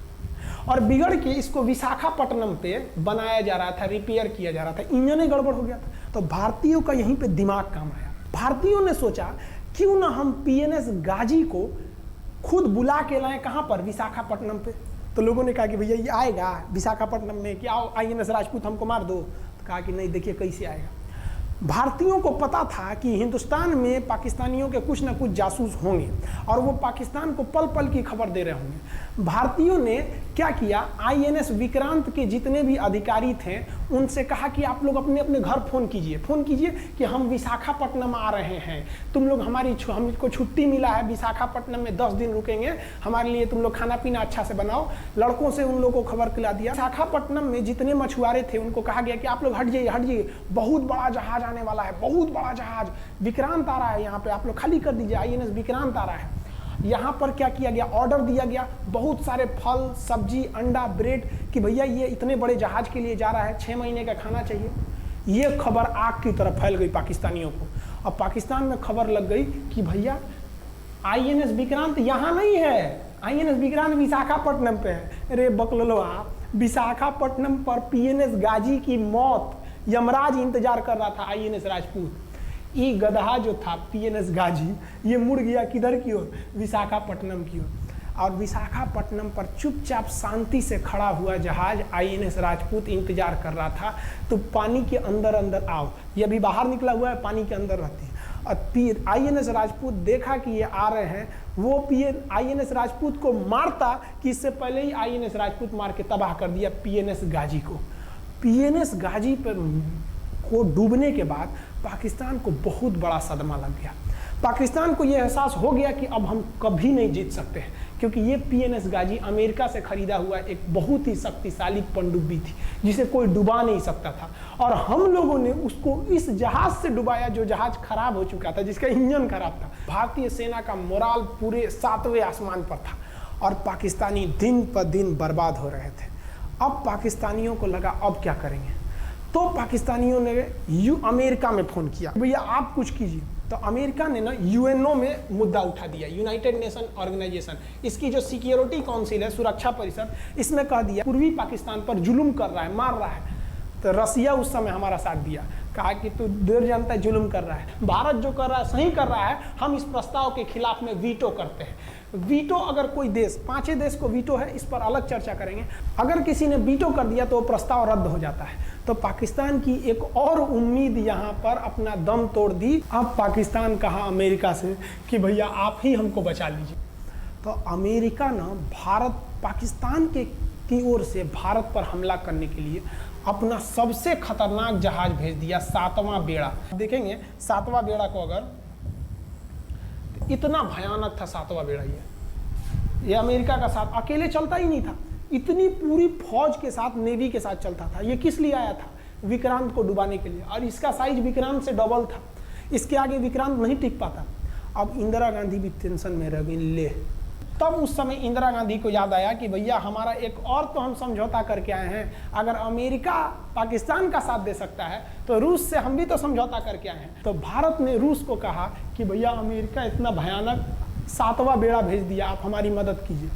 और बिगड़ के इसको विशाखापट्टनम पे बनाया जा रहा था, रिपेयर किया जा रहा था, इंजन ही गड़बड़ हो गया था। तो भारतीयों का यहीं पे दिमाग काम आया। भारतीयों ने सोचा क्यों ना हम पीएनएस गाजी को खुद बुला के लाएं, कहां पर? विशाखापट्टनम पे। तो लोगों ने कहा कि भैया ये आएगा विशाखापट्टनम में, क्या आईएनएस राजपूत हमको मार दो? तो कहा कि नहीं, देखिए कैसे आएगा। भारतीयों को पता था कि हिंदुस्तान में पाकिस्तानियों के कुछ ना कुछ जासूस होंगे और वो पाकिस्तान को पल पल की खबर दे रहे होंगे। भारतीयों ने क्या किया, आईएनएस विक्रांत के जितने भी अधिकारी थे उनसे कहा कि आप लोग अपने अपने घर फ़ोन कीजिए कि हम विशाखापट्टनम आ रहे हैं, तुम लोग हमको छुट्टी मिला है, विशाखापट्टनम में 10 दिन रुकेंगे, हमारे लिए तुम लोग खाना पीना अच्छा से बनाओ। लड़कों से उन लोगों को खबर खिला दिया। विशाखापट्टनम में जितने मछुआरे थे उनको कहा गया कि आप लोग हट जाइए, बहुत बड़ा जहाज आने वाला है, बहुत बड़ा जहाज विक्रांत आ रहा है, यहाँ पे आप लोग खाली कर दीजिए, आईएनएस विक्रांत आ रहा है। यहाँ पर क्या किया गया, ऑर्डर दिया गया, बहुत सारे फल, सब्जी, अंडा, ब्रेड, कि भैया ये इतने बड़े जहाज के लिए जा रहा है, 6 महीने का खाना चाहिए। ये खबर आग की तरह फैल गई पाकिस्तानियों को। अब पाकिस्तान में खबर लग गई कि भैया आईएनएस विक्रांत यहाँ नहीं है, आईएनएस विक्रांत विशाखापट्टनम पे है। अरे बकलोलवा, विशाखापट्टनम पर पीएनएस गाजी की मौत यमराज इंतजार कर रहा था आईएनएस राजपूत। ये गधा जो था पीएनएस गाजी, ये मुड़ गया किधर की ओर? विशाखापट्टनम की ओर। और विशाखापट्टनम पर चुपचाप शांति से खड़ा हुआ जहाज आईएनएस राजपूत इंतजार कर रहा था, तो पानी के अंदर अंदर आओ। ये अभी बाहर निकला हुआ है, पानी के अंदर रहती है। और आईएनएस राजपूत देखा कि ये आ रहे हैं, वो आईएनएस राजपूत को मारता कि इससे पहले ही आईएनएस राजपूत मार के तबाह कर दिया पीएनएस गाजी को। पीएनएस गाजी पर को डूबने के बाद पाकिस्तान को बहुत बड़ा सदमा लग गया। पाकिस्तान को यह एहसास हो गया कि अब हम कभी नहीं जीत सकते हैं, क्योंकि ये पीएनएस गाजी अमेरिका से खरीदा हुआ एक बहुत ही शक्तिशाली पनडुब्बी थी जिसे कोई डुबा नहीं सकता था, और हम लोगों ने उसको इस जहाज से डुबाया जो जहाज खराब हो चुका था, जिसका इंजन खराब था। भारतीय सेना का मोराल पूरे 7वें आसमान पर था और पाकिस्तानी दिन पर दिन बर्बाद हो रहे थे। अब पाकिस्तानियों को लगा अब क्या करेंगे, तो पाकिस्तानियों ने अमेरिका में फ़ोन किया, भैया आप कुछ कीजिए। तो अमेरिका ने ना यूएनओ में मुद्दा उठा दिया, यूनाइटेड नेशन ऑर्गेनाइजेशन, इसकी जो सिक्योरिटी काउंसिल है, सुरक्षा परिषद, इसमें कह दिया पूर्वी पाकिस्तान पर जुल्म कर रहा है, मार रहा है। तो रसिया उस समय हमारा साथ दिया, कहा कि तू देर जानता है जुल्म कर रहा है, भारत जो कर रहा है सही कर रहा है, हम इस प्रस्ताव के खिलाफ में वीटो करते हैं। वीटो अगर कोई देश, 5 देश को वीटो है, इस पर अलग चर्चा करेंगे, अगर किसी ने वीटो कर दिया तो वो प्रस्ताव रद्द हो जाता है। तो पाकिस्तान की एक और उम्मीद यहाँ पर अपना दम तोड़ दी। अब पाकिस्तान कहा अमेरिका से कि भैया आप ही हमको बचा लीजिए। तो अमेरिका ना पाकिस्तान की ओर से भारत पर हमला करने के लिए अपना सबसे खतरनाक जहाज भेज दिया, 7वां बेड़ा। देखेंगे 7वां बेड़ा को, अगर तो इतना भयानक था 7वां बेड़ा, ये अमेरिका का साथ अकेले चलता ही नहीं था, इतनी पूरी फौज के साथ, नेवी के साथ चलता था। ये किस लिए आया था? विक्रांत को डुबाने के लिए, और इसका साइज विक्रांत से डबल था, इसके आगे विक्रांत नहीं टिक पाता। अब इंदिरा गांधी भी टेंशन में रह गई। ले, तब उस समय इंदिरा गांधी को याद आया कि भैया हमारा एक और तो हम समझौता करके आए हैं, अगर अमेरिका पाकिस्तान का साथ दे सकता है तो रूस से हम भी तो समझौता करके आए हैं। तो भारत ने रूस को कहा कि भैया अमेरिका इतना भयानक 7वां बेड़ा भेज दिया, आप हमारी मदद कीजिए।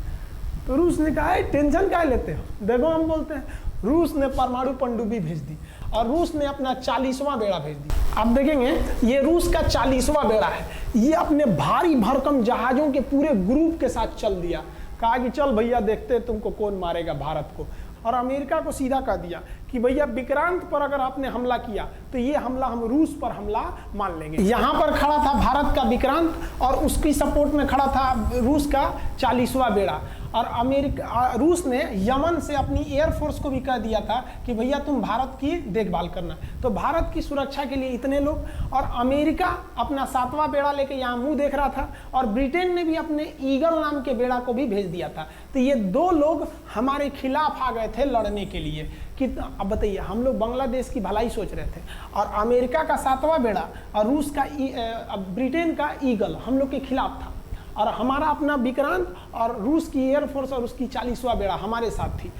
तो रूस ने कहा टेंशन क्या लेते हो, देखो हम बोलते हैं। रूस ने परमाणु पनडुब्बी भेज दी और रूस ने अपना 40वां बेड़ा भेज दिया। आप देखेंगे ये रूस का 40वां बेड़ा है, ये अपने भारी भरकम जहाजों के पूरे ग्रुप के साथ चल दिया, कहा कि चल भैया देखते हैं तुमको कौन मारेगा भारत को। और अमेरिका को सीधा कह दिया कि भैया विक्रांत पर अगर आपने हमला किया तो ये हमला हम रूस पर हमला मान लेंगे। यहाँ पर खड़ा था भारत का विक्रांत और उसकी सपोर्ट में खड़ा था रूस का 40वां बेड़ा। और रूस ने यमन से अपनी एयरफोर्स को भी कह दिया था कि भैया तुम भारत की देखभाल करना। तो भारत की सुरक्षा के लिए इतने लोग, और अमेरिका अपना 7वां बेड़ा लेके यहाँ मुंह देख रहा था, और ब्रिटेन ने भी अपने ईगल नाम के बेड़ा को भी भेज दिया था। तो ये 2 लोग हमारे खिलाफ आ गए थे लड़ने के लिए कि अब बताइए, हम लोग बांग्लादेश की भलाई सोच रहे थे, और अमेरिका का 7वां बेड़ा और रूस का ब्रिटेन का ईगल हम लोग के खिलाफ था, और हमारा अपना विक्रांत और रूस की एयरफोर्स और उसकी 40वां बेड़ा हमारे साथ थी।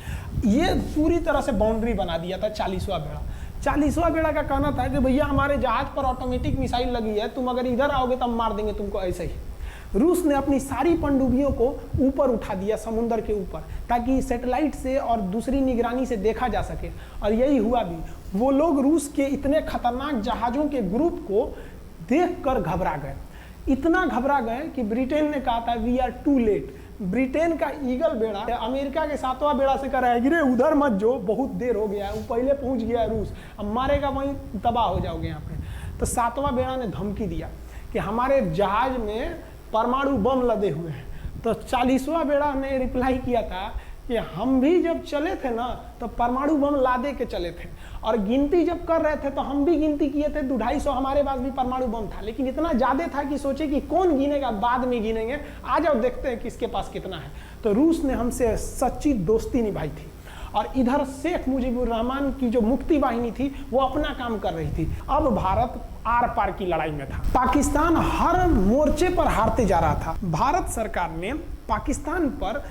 ये पूरी तरह से बाउंड्री बना दिया था 40वां बेड़ा। 40वां बेड़ा का कहना था कि भैया हमारे जहाज पर ऑटोमेटिक मिसाइल लगी है, तुम अगर इधर आओगे तो हम मार देंगे तुमको ऐसे ही। रूस ने अपनी सारी पनडुब्बियों को ऊपर उठा दिया, समुद्र के ऊपर, ताकि सैटेलाइट से और दूसरी निगरानी से देखा जा सके, और यही हुआ भी। वो लोग रूस के इतने खतरनाक जहाज़ों के ग्रुप को देखकर घबरा गए, इतना घबरा गए कि ब्रिटेन ने कहा था we are too late. Britain का ईगल बेड़ा अमेरिका के 7वां बेड़ा से कह रहा है गिरे उधर मत जो, बहुत देर हो गया है, वो पहले पहुंच गया है रूस, अब मारेगा वहीं तबाह हो जाओगे यहाँ पे। तो 7वां बेड़ा ने धमकी दिया कि हमारे जहाज में परमाणु बम लदे हुए हैं। तो 40वां बेड़ा ने रिप्लाई किया था कि हम भी जब चले थे ना तो परमाणु बम लादे के चले थे, और गिनती जब कर रहे थे तो हम भी गिनती किए थे, 250 हमारे पास भी परमाणु बम था, लेकिन इतना ज़्यादा था कि सोचे कि कौन गिनेगा, बाद में गिनेंगे, आ जाओ देखते हैं किसके पास कितना है। तो रूस ने हमसे सच्ची दोस्ती निभाई थी, और इधर शेख मुजीबुर रहमान की जो मुक्ति वाहिनी थी वो अपना काम कर रही थी। अब भारत आर पार की लड़ाई में था, पाकिस्तान हर मोर्चे पर हारते जा रहा था। भारत सरकार ने पाकिस्तान पर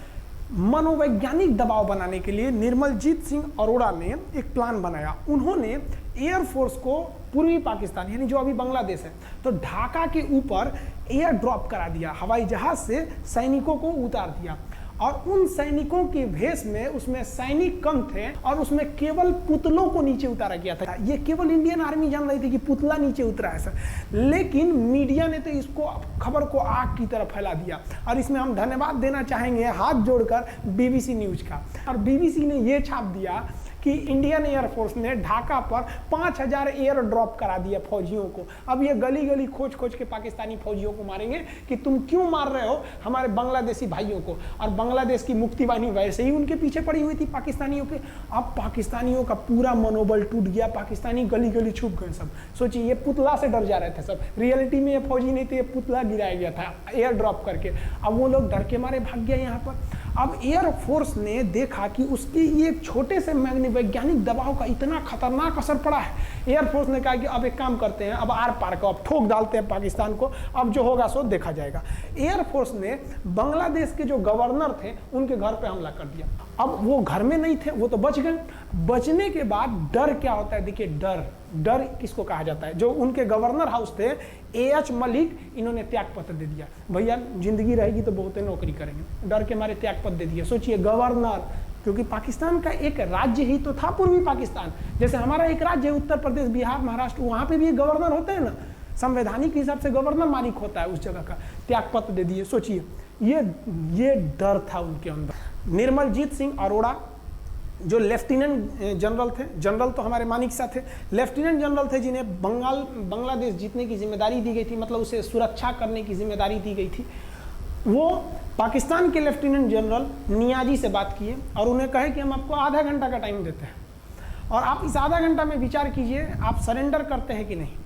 मनोवैज्ञानिक दबाव बनाने के लिए निर्मलजीत सिंह अरोड़ा ने एक प्लान बनाया। उन्होंने एयरफोर्स को पूर्वी पाकिस्तान यानी जो अभी बांग्लादेश है, तो ढाका के ऊपर एयर ड्रॉप करा दिया, हवाई जहाज से सैनिकों को उतार दिया, और उन सैनिकों के भेष में उसमें सैनिक कम थे, और उसमें केवल पुतलों को नीचे उतारा गया था। ये केवल इंडियन आर्मी जान रही थी कि पुतला नीचे उतरा है सर, लेकिन मीडिया ने तो इसको खबर को आग की तरह फैला दिया। और इसमें हम धन्यवाद देना चाहेंगे हाथ जोड़कर BBC न्यूज का। और BBC ने ये छाप दिया कि इंडियन एयरफोर्स ने ढाका पर 5000 एयर ड्रॉप करा दिया फौजियों को। अब ये गली गली खोज खोज के पाकिस्तानी फौजियों को मारेंगे कि तुम क्यों मार रहे हो हमारे बांग्लादेशी भाइयों को। और बांग्लादेश की मुक्ति वाहिनी वैसे ही उनके पीछे पड़ी हुई थी पाकिस्तानियों के। अब पाकिस्तानियों का पूरा मनोबल टूट गया, पाकिस्तानी गली गली छुप गए सब। सोचिए ये पुतला से डर जा रहे थे सब, रियलिटी में ये फौजी नहीं थे, ये पुतला गिराया गया था एयर ड्रॉप करके। अब वो लोग डर के मारे भाग गए यहाँ पर। अब एयरफोर्स ने देखा कि उसकी ये छोटे से वैज्ञानिक दबाव का इतना खतरनाक असर पड़ा है। एयरफोर्स ने कहा कि अब एक काम करते हैं, अब आर पार को अब ठोक डालते हैं पाकिस्तान को, अब जो होगा सो देखा जाएगा। एयरफोर्स ने बांग्लादेश के जो गवर्नर थे उनके घर पे हमला कर दिया। अब वो घर में नहीं थे, वो तो बच गए। बचने के बाद डर क्या होता है, देखिए डर किसको कहा जाता है। जो उनके गवर्नर हाउस थे AH मलिक, इन्होंने त्याग पत्र दे दिया, भैया जिंदगी रहेगी तो बहुत नौकरी करेंगे, डर के मारे त्याग पत्र दे दिया। सोचिए गवर्नर, क्योंकि पाकिस्तान का एक राज्य ही तो था पूर्वी पाकिस्तान, जैसे हमारा एक राज्य है उत्तर प्रदेश, बिहार, महाराष्ट्र, वहां पे भी गवर्नर होते हैं ना, संवैधानिक हिसाब से गवर्नर मालिक होता है उस जगह का। त्याग पत्र दे दिए। सोचिए ये डर था उनके अंदर। निर्मलजीत सिंह अरोड़ा जो लेफ्टिनेंट जनरल थे, जनरल तो हमारे मानिक शाह थे, लेफ्टिनेंट जनरल थे जिन्हें बांग्लादेश जीतने की जिम्मेदारी दी गई थी, मतलब उसे सुरक्षा करने की जिम्मेदारी दी गई थी। वो पाकिस्तान के लेफ्टिनेंट जनरल नियाजी से बात किए और उन्हें कहे कि हम आपको आधा घंटा का टाइम देते हैं और आप इस आधा घंटा में विचार कीजिए आप सरेंडर करते हैं कि नहीं।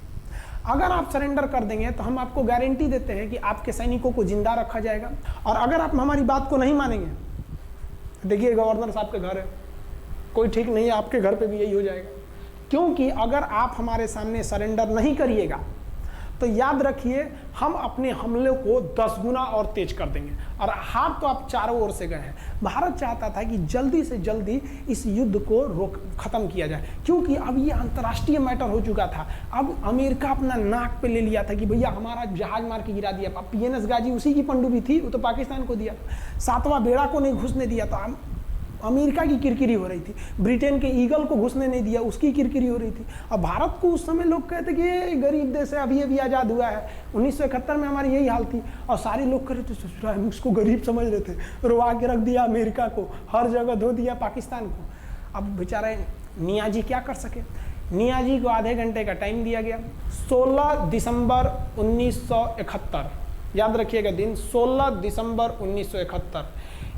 अगर आप सरेंडर कर देंगे तो हम आपको गारंटी देते हैं कि आपके सैनिकों को जिंदा रखा जाएगा, और अगर आप हमारी बात को नहीं मानेंगे, देखिए गवर्नर साहब के घर है, कोई ठीक नहीं है, आपके घर पे भी यही हो जाएगा। क्योंकि अगर आप हमारे सामने सरेंडर नहीं करिएगा तो याद रखिए हम अपने हमले को 10 गुना और तेज कर देंगे। और हार तो आप चारों ओर से गए हैं। भारत चाहता था कि जल्दी से जल्दी इस युद्ध को खत्म किया जाए, क्योंकि अब ये अंतर्राष्ट्रीय मैटर हो चुका था। अब अमेरिका अपना नाक पे ले लिया था कि भैया हमारा जहाज मार के गिरा दिया। अब PNS गाजी उसी की पनडुब्बी थी, वो तो पाकिस्तान को दिया। 7वां बेड़ा को नहीं घुसने दिया, तो अमेरिका की किरकिरी हो रही थी। ब्रिटेन के ईगल को घुसने नहीं दिया, उसकी किरकिरी हो रही थी। अब भारत को उस समय लोग कहते कि ये गरीब देश है, अभी आज़ाद हुआ है। 1971 में हमारी यही हाल थी और सारे लोग कह रहे थे ससुराल हम उसको गरीब समझ रहे थे, रुआ के रख दिया अमेरिका को, हर जगह धो दिया पाकिस्तान को। अब बेचारे नियाजी क्या कर सके। नियाजी को आधे घंटे का टाइम दिया गया। 16 दिसंबर 1971, याद रखिएगा दिन, 16 दिसंबर 1971।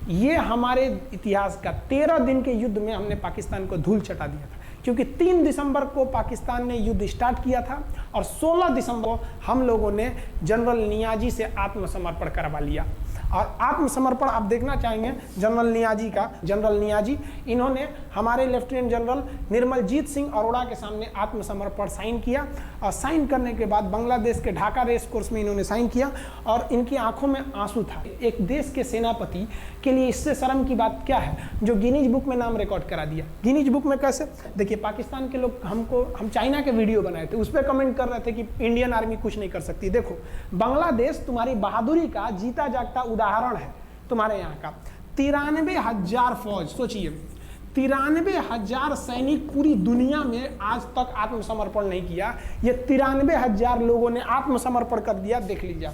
ये हमारे इतिहास का 13 दिन के युद्ध में हमने पाकिस्तान को धूल चटा दिया था, क्योंकि 3 दिसंबर को पाकिस्तान ने युद्ध स्टार्ट किया था और 16 दिसंबर को हम लोगों ने जनरल नियाजी से आत्मसमर्पण करवा लिया। और आत्मसमर्पण आप देखना चाहेंगे जनरल नियाजी का। जनरल नियाजी इन्होंने हमारे लेफ्टिनेंट जनरल निर्मलजीत सिंह अरोड़ा के सामने आत्मसमर्पण साइन किया, और साइन करने के बाद बांग्लादेश के ढाका रेस कोर्स में इन्होंने साइन किया और इनकी आंखों में आंसू था। एक देश के सेनापति के लिए इससे शर्म की बात क्या है, जो गिनीज बुक में नाम रिकॉर्ड करा दिया। गिनीज बुक में कैसे, देखिए पाकिस्तान के लोग हम चाइना के वीडियो बनाए थे, उस पर कमेंट कर रहे थे कि इंडियन आर्मी कुछ नहीं कर सकती। देखो बांग्लादेश तुम्हारी बहादुरी का जीता जागता उदाहरण है। तुम्हारे यहाँ का 93,000 फौज, सोचिए 93,000 सैनिक पूरी दुनिया में आज तक आत्मसमर्पण नहीं किया। ये 93,000 लोगों ने आत्मसमर्पण कर दिया। देख लीजिए,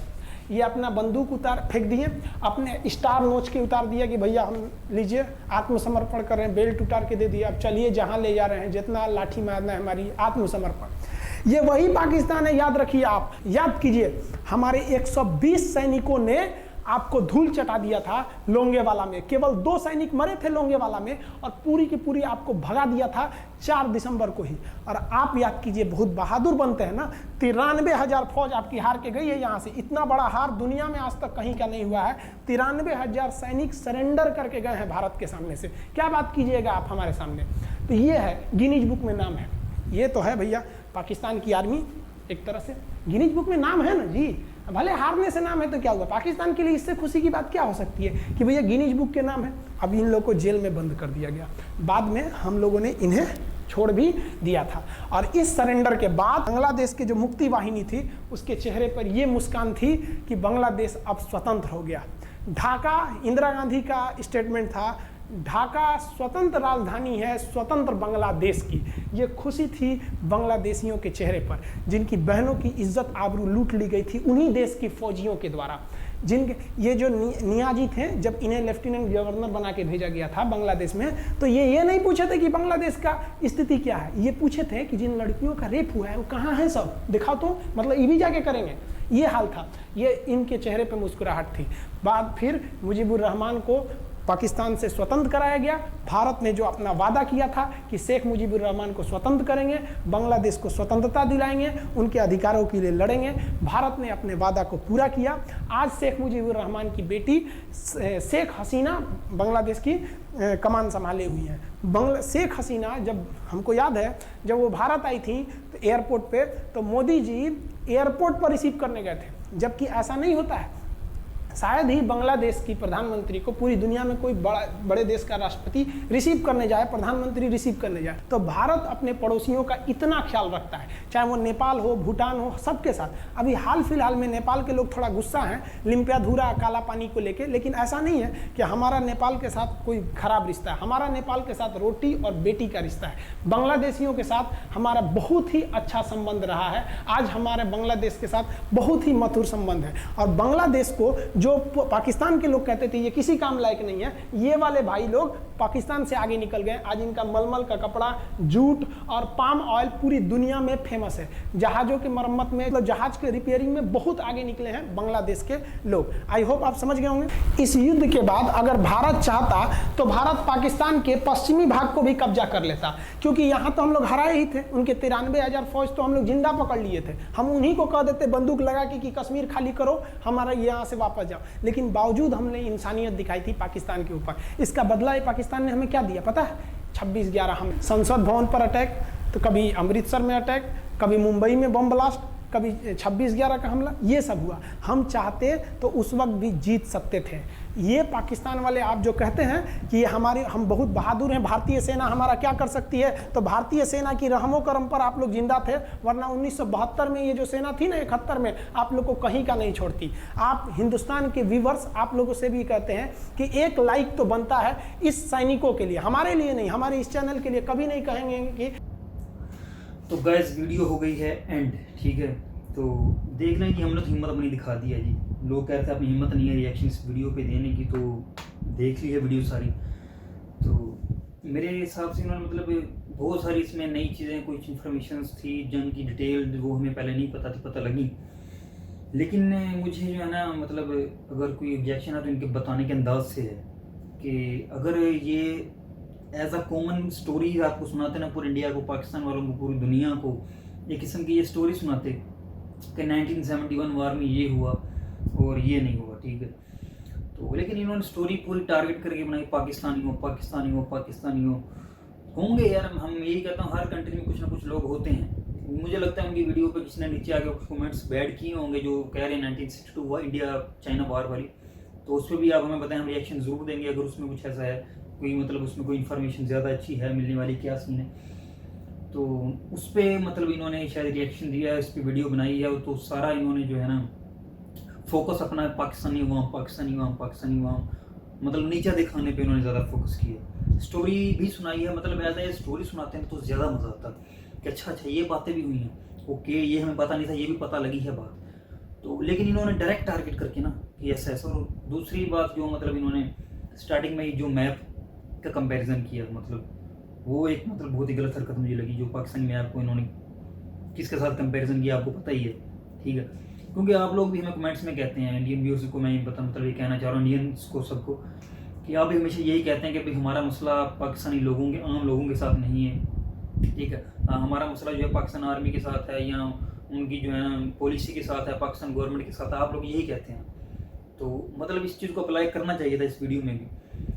ये अपना बंदूक फेंक दिए, अपने स्टार नोच के उतार दिया कि भैया हम लीजिए आत्मसमर्पण कर रहे हैं, बेल्ट उतार के दे दिया, अब चलिए जहाँ ले जा रहे हैं, जितना लाठी मारना है हमारी, आत्मसमर्पण। ये वही पाकिस्तान है, याद रखिए। आप याद कीजिए, हमारे 120 सैनिकों ने आपको धूल चटा दिया था लोंगेवाला में। केवल 2 सैनिक मरे थे लोंगेवाला में, और पूरी की पूरी आपको भगा दिया था 4 दिसंबर को ही। और आप याद कीजिए, बहुत बहादुर बनते हैं ना, 93,000 फौज आपकी हार के गई है यहाँ से। इतना बड़ा हार दुनिया में आज तक कहीं का नहीं हुआ है। 93,000 सैनिक सरेंडर करके गए हैं भारत के सामने से। क्या बात कीजिएगा आप हमारे सामने। तो ये है, गिनीज बुक में नाम है। ये तो है भैया पाकिस्तान की आर्मी, एक तरह से गिनीज बुक में नाम है ना जी। भले हारने से नाम है तो क्या हुआ, पाकिस्तान के लिए इससे खुशी की बात क्या हो सकती है कि भैया गिनीज बुक के नाम है। अब इन लोगों को जेल में बंद कर दिया गया। बाद में हम लोगों ने इन्हें छोड़ भी दिया था। और इस सरेंडर के बाद बांग्लादेश के जो मुक्ति वाहिनी थी, उसके चेहरे पर यह मुस्कान थी कि बांग्लादेश अब स्वतंत्र हो गया। ढाका इंदिरा गांधी का स्टेटमेंट था, ढाका स्वतंत्र राजधानी है स्वतंत्र बांग्लादेश की। ये खुशी थी बांग्लादेशियों के चेहरे पर, जिनकी बहनों की इज्जत आबरू लूट ली गई थी उन्हीं देश की फौजियों के द्वारा। जिनके ये जो नियाजी थे, जब इन्हें लेफ्टिनेंट गवर्नर बना के भेजा गया था बांग्लादेश में, तो ये नहीं पूछे थे कि बांग्लादेश का स्थिति क्या है, ये पूछे थे कि जिन लड़कियों का रेप हुआ है वो कहाँ है, सब दिखाओ तो, मतलब ये भी जाके करेंगे, ये हाल था। ये इनके चेहरे पे मुस्कुराहट थी। बाद फिर मुजीबुर रहमान को पाकिस्तान से स्वतंत्र कराया गया। भारत ने जो अपना वादा किया था कि शेख मुजीबुर रहमान को स्वतंत्र करेंगे, बांग्लादेश को स्वतंत्रता दिलाएंगे, उनके अधिकारों के लिए लड़ेंगे, भारत ने अपने वादा को पूरा किया। आज शेख मुजीबुर रहमान की बेटी शेख हसीना बांग्लादेश की कमान संभाले हुई हैं। शेख हसीना, जब हमको याद है जब वो भारत आई थी तो एयरपोर्ट पे, तो मोदी जी एयरपोर्ट पर रिसीव करने गए थे, जबकि ऐसा नहीं होता है। शायद ही बांग्लादेश की प्रधानमंत्री को पूरी दुनिया में कोई बड़े देश का राष्ट्रपति रिसीव करने जाए, प्रधानमंत्री रिसीव करने जाए। तो भारत अपने पड़ोसियों का इतना ख्याल रखता है, चाहे वो नेपाल हो, भूटान हो, सबके साथ। अभी हाल फिलहाल में नेपाल के लोग थोड़ा गुस्सा हैं लिम्पियाधुरा काला पानी को लेके, लेकिन ऐसा नहीं है कि हमारा नेपाल के साथ कोई खराब रिश्ता है। हमारा नेपाल के साथ रोटी और बेटी का रिश्ता है। बांग्लादेशियों के साथ हमारा बहुत ही अच्छा संबंध रहा है। आज हमारे बांग्लादेश के साथ बहुत ही मधुर संबंध है। और बांग्लादेश को जो पाकिस्तान के लोग कहते थे ये किसी काम लायक नहीं है, ये वाले भाई लोग पाकिस्तान से आगे निकल गए। आज इनका मलमल का कपड़ा, जूट और पाम ऑयल पूरी दुनिया में फेमस है। जहाज़ों की मरम्मत में, मतलब जहाज के रिपेयरिंग में बहुत आगे निकले हैं बांग्लादेश के लोग। आई होप आप समझ गए होंगे। इस युद्ध के बाद अगर भारत चाहता तो भारत पाकिस्तान के पश्चिमी भाग को भी कब्जा कर लेता, क्योंकि यहाँ तो हम लोग हराए ही थे। उनके 93,000 फौज तो हम लोग जिंदा पकड़ लिए थे। हम उन्हीं को कह देते बंदूक लगा के कि कश्मीर खाली करो, हमारा यहाँ से वापस जाओ। लेकिन बावजूद हमने इंसानियत दिखाई थी पाकिस्तान के ऊपर। इसका बदला ये पाकिस्तान ने हमें क्या दिया पता है? 26/11 हम संसद भवन पर अटैक, तो कभी अमृतसर में अटैक, कभी मुंबई में बम ब्लास्ट, कभी 26/11 का हमला, ये सब हुआ। हम चाहते तो उस वक्त भी जीत सकते थे। ये पाकिस्तान वाले आप जो कहते हैं कि हम बहुत बहादुर हैं, भारतीय सेना हमारा क्या कर सकती है, तो भारतीय सेना की रहमो करम पर आप लोग जिंदा थे, वरना 1972 में ये जो सेना थी ना, 71 में, आप लोग को कहीं का नहीं छोड़ती। आप हिंदुस्तान के व्यूवर्स आप लोगों से भी कहते हैं कि एक लाइक तो बनता है इस सैनिकों के लिए, हमारे लिए नहीं, हमारे इस चैनल के लिए। कभी नहीं कहेंगे कि तो गाइस वीडियो हो गई है एंड, ठीक है। तो देख लें कि हमने तो हिम्मत अपनी दिखा दी है जी। लोग कहते हैं अपनी हिम्मत नहीं है रिएक्शन इस वीडियो पे देने की, तो देख ली है वीडियो सारी। तो मेरे हिसाब से इन्होंने मतलब बहुत सारी इसमें नई चीज़ें, कुछ इन्फॉर्मेशंस थी जंग की डिटेल, वो हमें पहले नहीं पता थी, पता लगी। लेकिन मुझे जो है ना, मतलब अगर कोई ऑब्जेक्शन है तो इनके बताने के अंदाज से है कि अगर ये एज अ कॉमन स्टोरी आपको सुनाते ना पूरे इंडिया को, पाकिस्तान वालों को, पूरी दुनिया को एक किस्म की ये स्टोरी सुनाते कि 1971 वार में ये हुआ और ये नहीं हुआ, ठीक है। तो लेकिन इन्होंने स्टोरी पूरी टारगेट करके बनाई, पाकिस्तानी हो, पाकिस्तानी हो, पाकिस्तानी हो। होंगे यार, हम यही कहता हूँ, हर कंट्री में कुछ ना कुछ लोग होते हैं। मुझे लगता है उनकी वीडियो पे किसी ने नीचे आके कुछ कमेंट्स बैड किए होंगे जो कह रहे हैं 1962 हुआ इंडिया चाइना वार वाली, तो उस पर भी आप हमें बताएं, हम रिएक्शन ज़रूर देंगे अगर उसमें कुछ ऐसा है, कोई मतलब उसमें कोई इन्फॉर्मेशन ज़्यादा अच्छी है मिलने वाली, क्या सीन है। तो उस पर मतलब इन्होंने शायद रिएक्शन दिया है, इस पर वीडियो बनाई है, तो सारा इन्होंने जो है ना फोकस अपना पाकिस्तानी अवाम, पाकिस्तानी अवाम, पाकिस्तानी अवाम, मतलब नीचा दिखाने पे इन्होंने ज़्यादा फोकस किया। स्टोरी भी सुनाई है, मतलब ऐसा ये स्टोरी सुनाते हैं तो ज़्यादा मज़ा आता कि अच्छा ये बातें भी हुई हैं, ओके ये हमें पता नहीं था, ये भी पता लगी है बात। तो लेकिन इन्होंने डायरेक्ट टारगेट करके ना कि ऐसा ऐसा। और दूसरी बात जो मतलब इन्होंने स्टार्टिंग में जो मैप का कंपैरिजन किया, मतलब वो एक मतलब बहुत ही गलत हरकत मुझे लगी। जो पाकिस्तानी मैप को इन्होंने किसके साथ कंपैरिजन किया आपको पता ही है, ठीक है। क्योंकि आप लोग भी हमें कमेंट्स में कहते हैं, इंडियन व्यूअर्स को मैं मतलब ये कहना चाह रहा हूँ, इंडियंस को सबको, कि आप भी हमेशा यही कहते हैं कि भाई हमारा मसला पाकिस्तानी लोगों के, आम लोगों के साथ नहीं है, ठीक है। हमारा मसला जो है पाकिस्तान आर्मी के साथ है या उनकी जो है ना पॉलिसी के साथ है, पाकिस्तान गवर्नमेंट के साथ है, आप लोग यही कहते हैं। तो मतलब इस चीज़ को अप्लाई करना चाहिए था इस वीडियो में भी,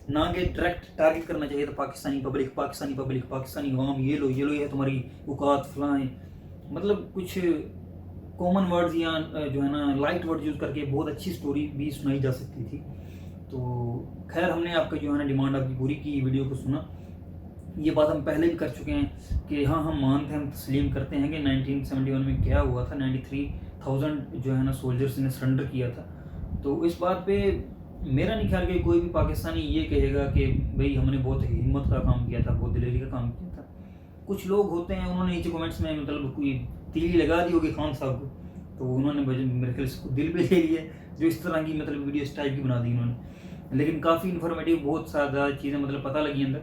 ना कि डायरेक्ट टारगेट करना चाहिए था पाकिस्तानी पब्लिक, पाकिस्तानी पब्लिक, पाकिस्तानी अवाम, ये लो ये है तुम्हारी औकात फलाएँ। मतलब कुछ कॉमन वर्ड्स या जो है ना लाइट वर्ड यूज़ करके बहुत अच्छी स्टोरी भी सुनाई जा सकती थी। तो खैर हमने आपका जो है ना डिमांड आपकी पूरी की, वीडियो को सुना। ये बात हम पहले भी कर चुके हैं कि हाँ हम मानते हैं, हम तस्लीम करते हैं कि 1971 में क्या हुआ था, 93,000 जो है ना सोल्जर्स ने सरेंडर किया था। तो इस बात पे मेरा नहीं ख्याल कि कोई भी पाकिस्तानी ये कहेगा कि भाई हमने बहुत हिम्मत का काम किया था, बहुत दिलेरी का काम किया था। कुछ लोग होते हैं, उन्होंने नीचे कमेंट्स में मतलब कोई तीली लगा दी होगी खान साहब को, तो उन्होंने मेरे ख्याल से दिल पे ले लिया, जो इस तरह की मतलब वीडियो इस टाइप की बना दी उन्होंने। लेकिन काफ़ी इन्फॉर्मेटिव बहुत ज़्यादा चीज़ें मतलब पता लगी अंदर,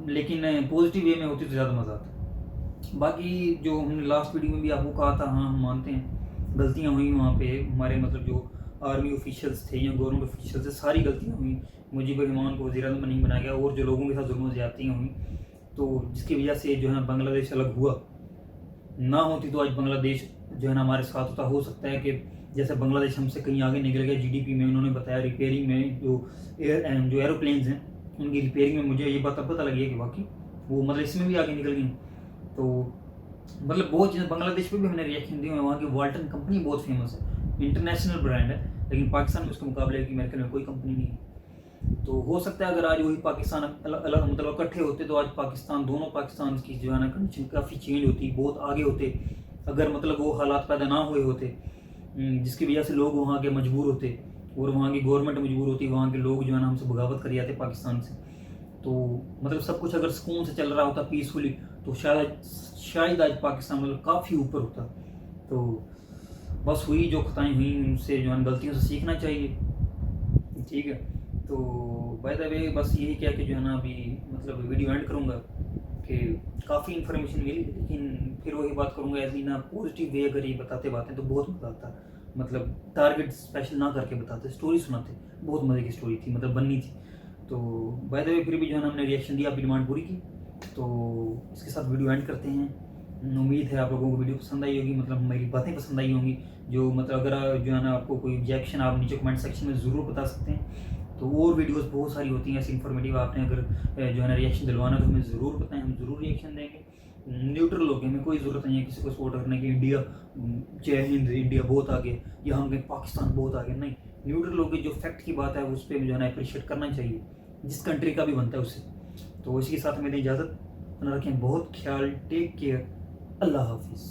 लेकिन पॉजिटिव वे में होती तो ज़्यादा मज़ा आता। बाकी जो हमने लास्ट वीडियो में भी आपको कहा था, हाँ हम मानते हैं गलतियाँ हुई वहाँ पे, हमारे मतलब जो आर्मी ऑफिशियल्स थे या गवर्नमेंट ऑफिशियल्स थे, सारी गलतियाँ हुई। मुजीब रहमान को वज़ीर-ए-आज़म नहीं बनाया गया और जो लोगों के साथ जुल्म ज़्यादतियाँ हुई, तो जिसकी वजह से जो है बांग्लादेश अलग हुआ। ना होती तो आज बांग्लादेश जो है ना हमारे साथ होता। हो सकता है कि जैसे बांग्लादेश हमसे कहीं आगे निकल गया जीडीपी में, उन्होंने बताया रिपेयरिंग में जो एरोप्लेन्स हैं उनकी रिपेयरिंग में, मुझे ये पता लगी है कि वाकई वो मतलब इसमें भी आगे निकल गई। तो मतलब बहुत चीज़ें बांग्लादेश पे भी हमने रिएक्शन दिए हैं। वहाँ की वाल्टन कंपनी बहुत फेमस है, इंटरनेशनल ब्रांड है, लेकिन पाकिस्तान में उसके मुकाबले की मेरे ख्याल में कोई कंपनी नहीं है। तो हो सकता है अगर आज वही पाकिस्तान अलग मतलब इकट्ठे होते तो आज पाकिस्तान, दोनों पाकिस्तान की जो है ना कंडीशन काफ़ी चेंज होती, बहुत आगे होते। अगर मतलब वो हालात पैदा ना हुए होते जिसकी वजह से लोग वहाँ के मजबूर होते और वहाँ की गवर्नमेंट मजबूर होती, वहाँ के लोग जो है ना हमसे बगावत कर जाते पाकिस्तान से, तो मतलब सब कुछ अगर सुकून से चल रहा होता पीसफुली, तो शायद आज पाकिस्तान मतलब काफ़ी ऊपर होता। तो बस हुई जो खताएँ हुई उनसे जो है गलतियों से सीखना चाहिए, ठीक है। तो बाय द वे बस यही क्या कि जो है ना अभी मतलब वीडियो एंड करूँगा कि काफ़ी इन्फॉर्मेशन मिली, लेकिन फिर वही बात करूँगा ऐसी ना पॉजिटिव वे अगर ये बताते बातें तो बहुत मज़ा आता। मतलब टारगेट स्पेशल ना करके बताते, स्टोरी सुनाते, बहुत मज़े की स्टोरी थी, मतलब बननी थी। तो बाय द वे फिर भी जो है ना हमने रिएक्शन दिया, आपकी डिमांड पूरी की, तो इसके साथ वीडियो एंड करते हैं। उम्मीद है आप लोगों को वीडियो पसंद आई होगी, मतलब मेरी बातें पसंद आई होंगी। जो मतलब अगर जो है ना आपको कोई ऑब्जेक्शन आप नीचे कमेंट सेक्शन में ज़रूर बता सकते हैं। तो और वीडियोस बहुत सारी होती हैं ऐसी इन्फॉर्मेटिव, आपने अगर जो है ना रिएक्शन दिलवाना तो हमें ज़रूर बताएं, हम ज़रूर रिएक्शन देंगे। न्यूट्रल लोग हमें कोई ज़रूरत नहीं है किसी को सपोर्ट करने की, इंडिया जय हिंद, इंडिया बहुत आगे या हम कहीं पाकिस्तान बहुत आगे, नहीं। न्यूट्रल लोग जो फैक्ट की बात है उस पर जो है ना अप्रिशिएट करना चाहिए, जिस कंट्री का भी बनता है उससे। तो इसी के साथ मेरी इजाज़त, अपना रखें बहुत ख्याल, टेक केयर, अल्लाह हाफिज़।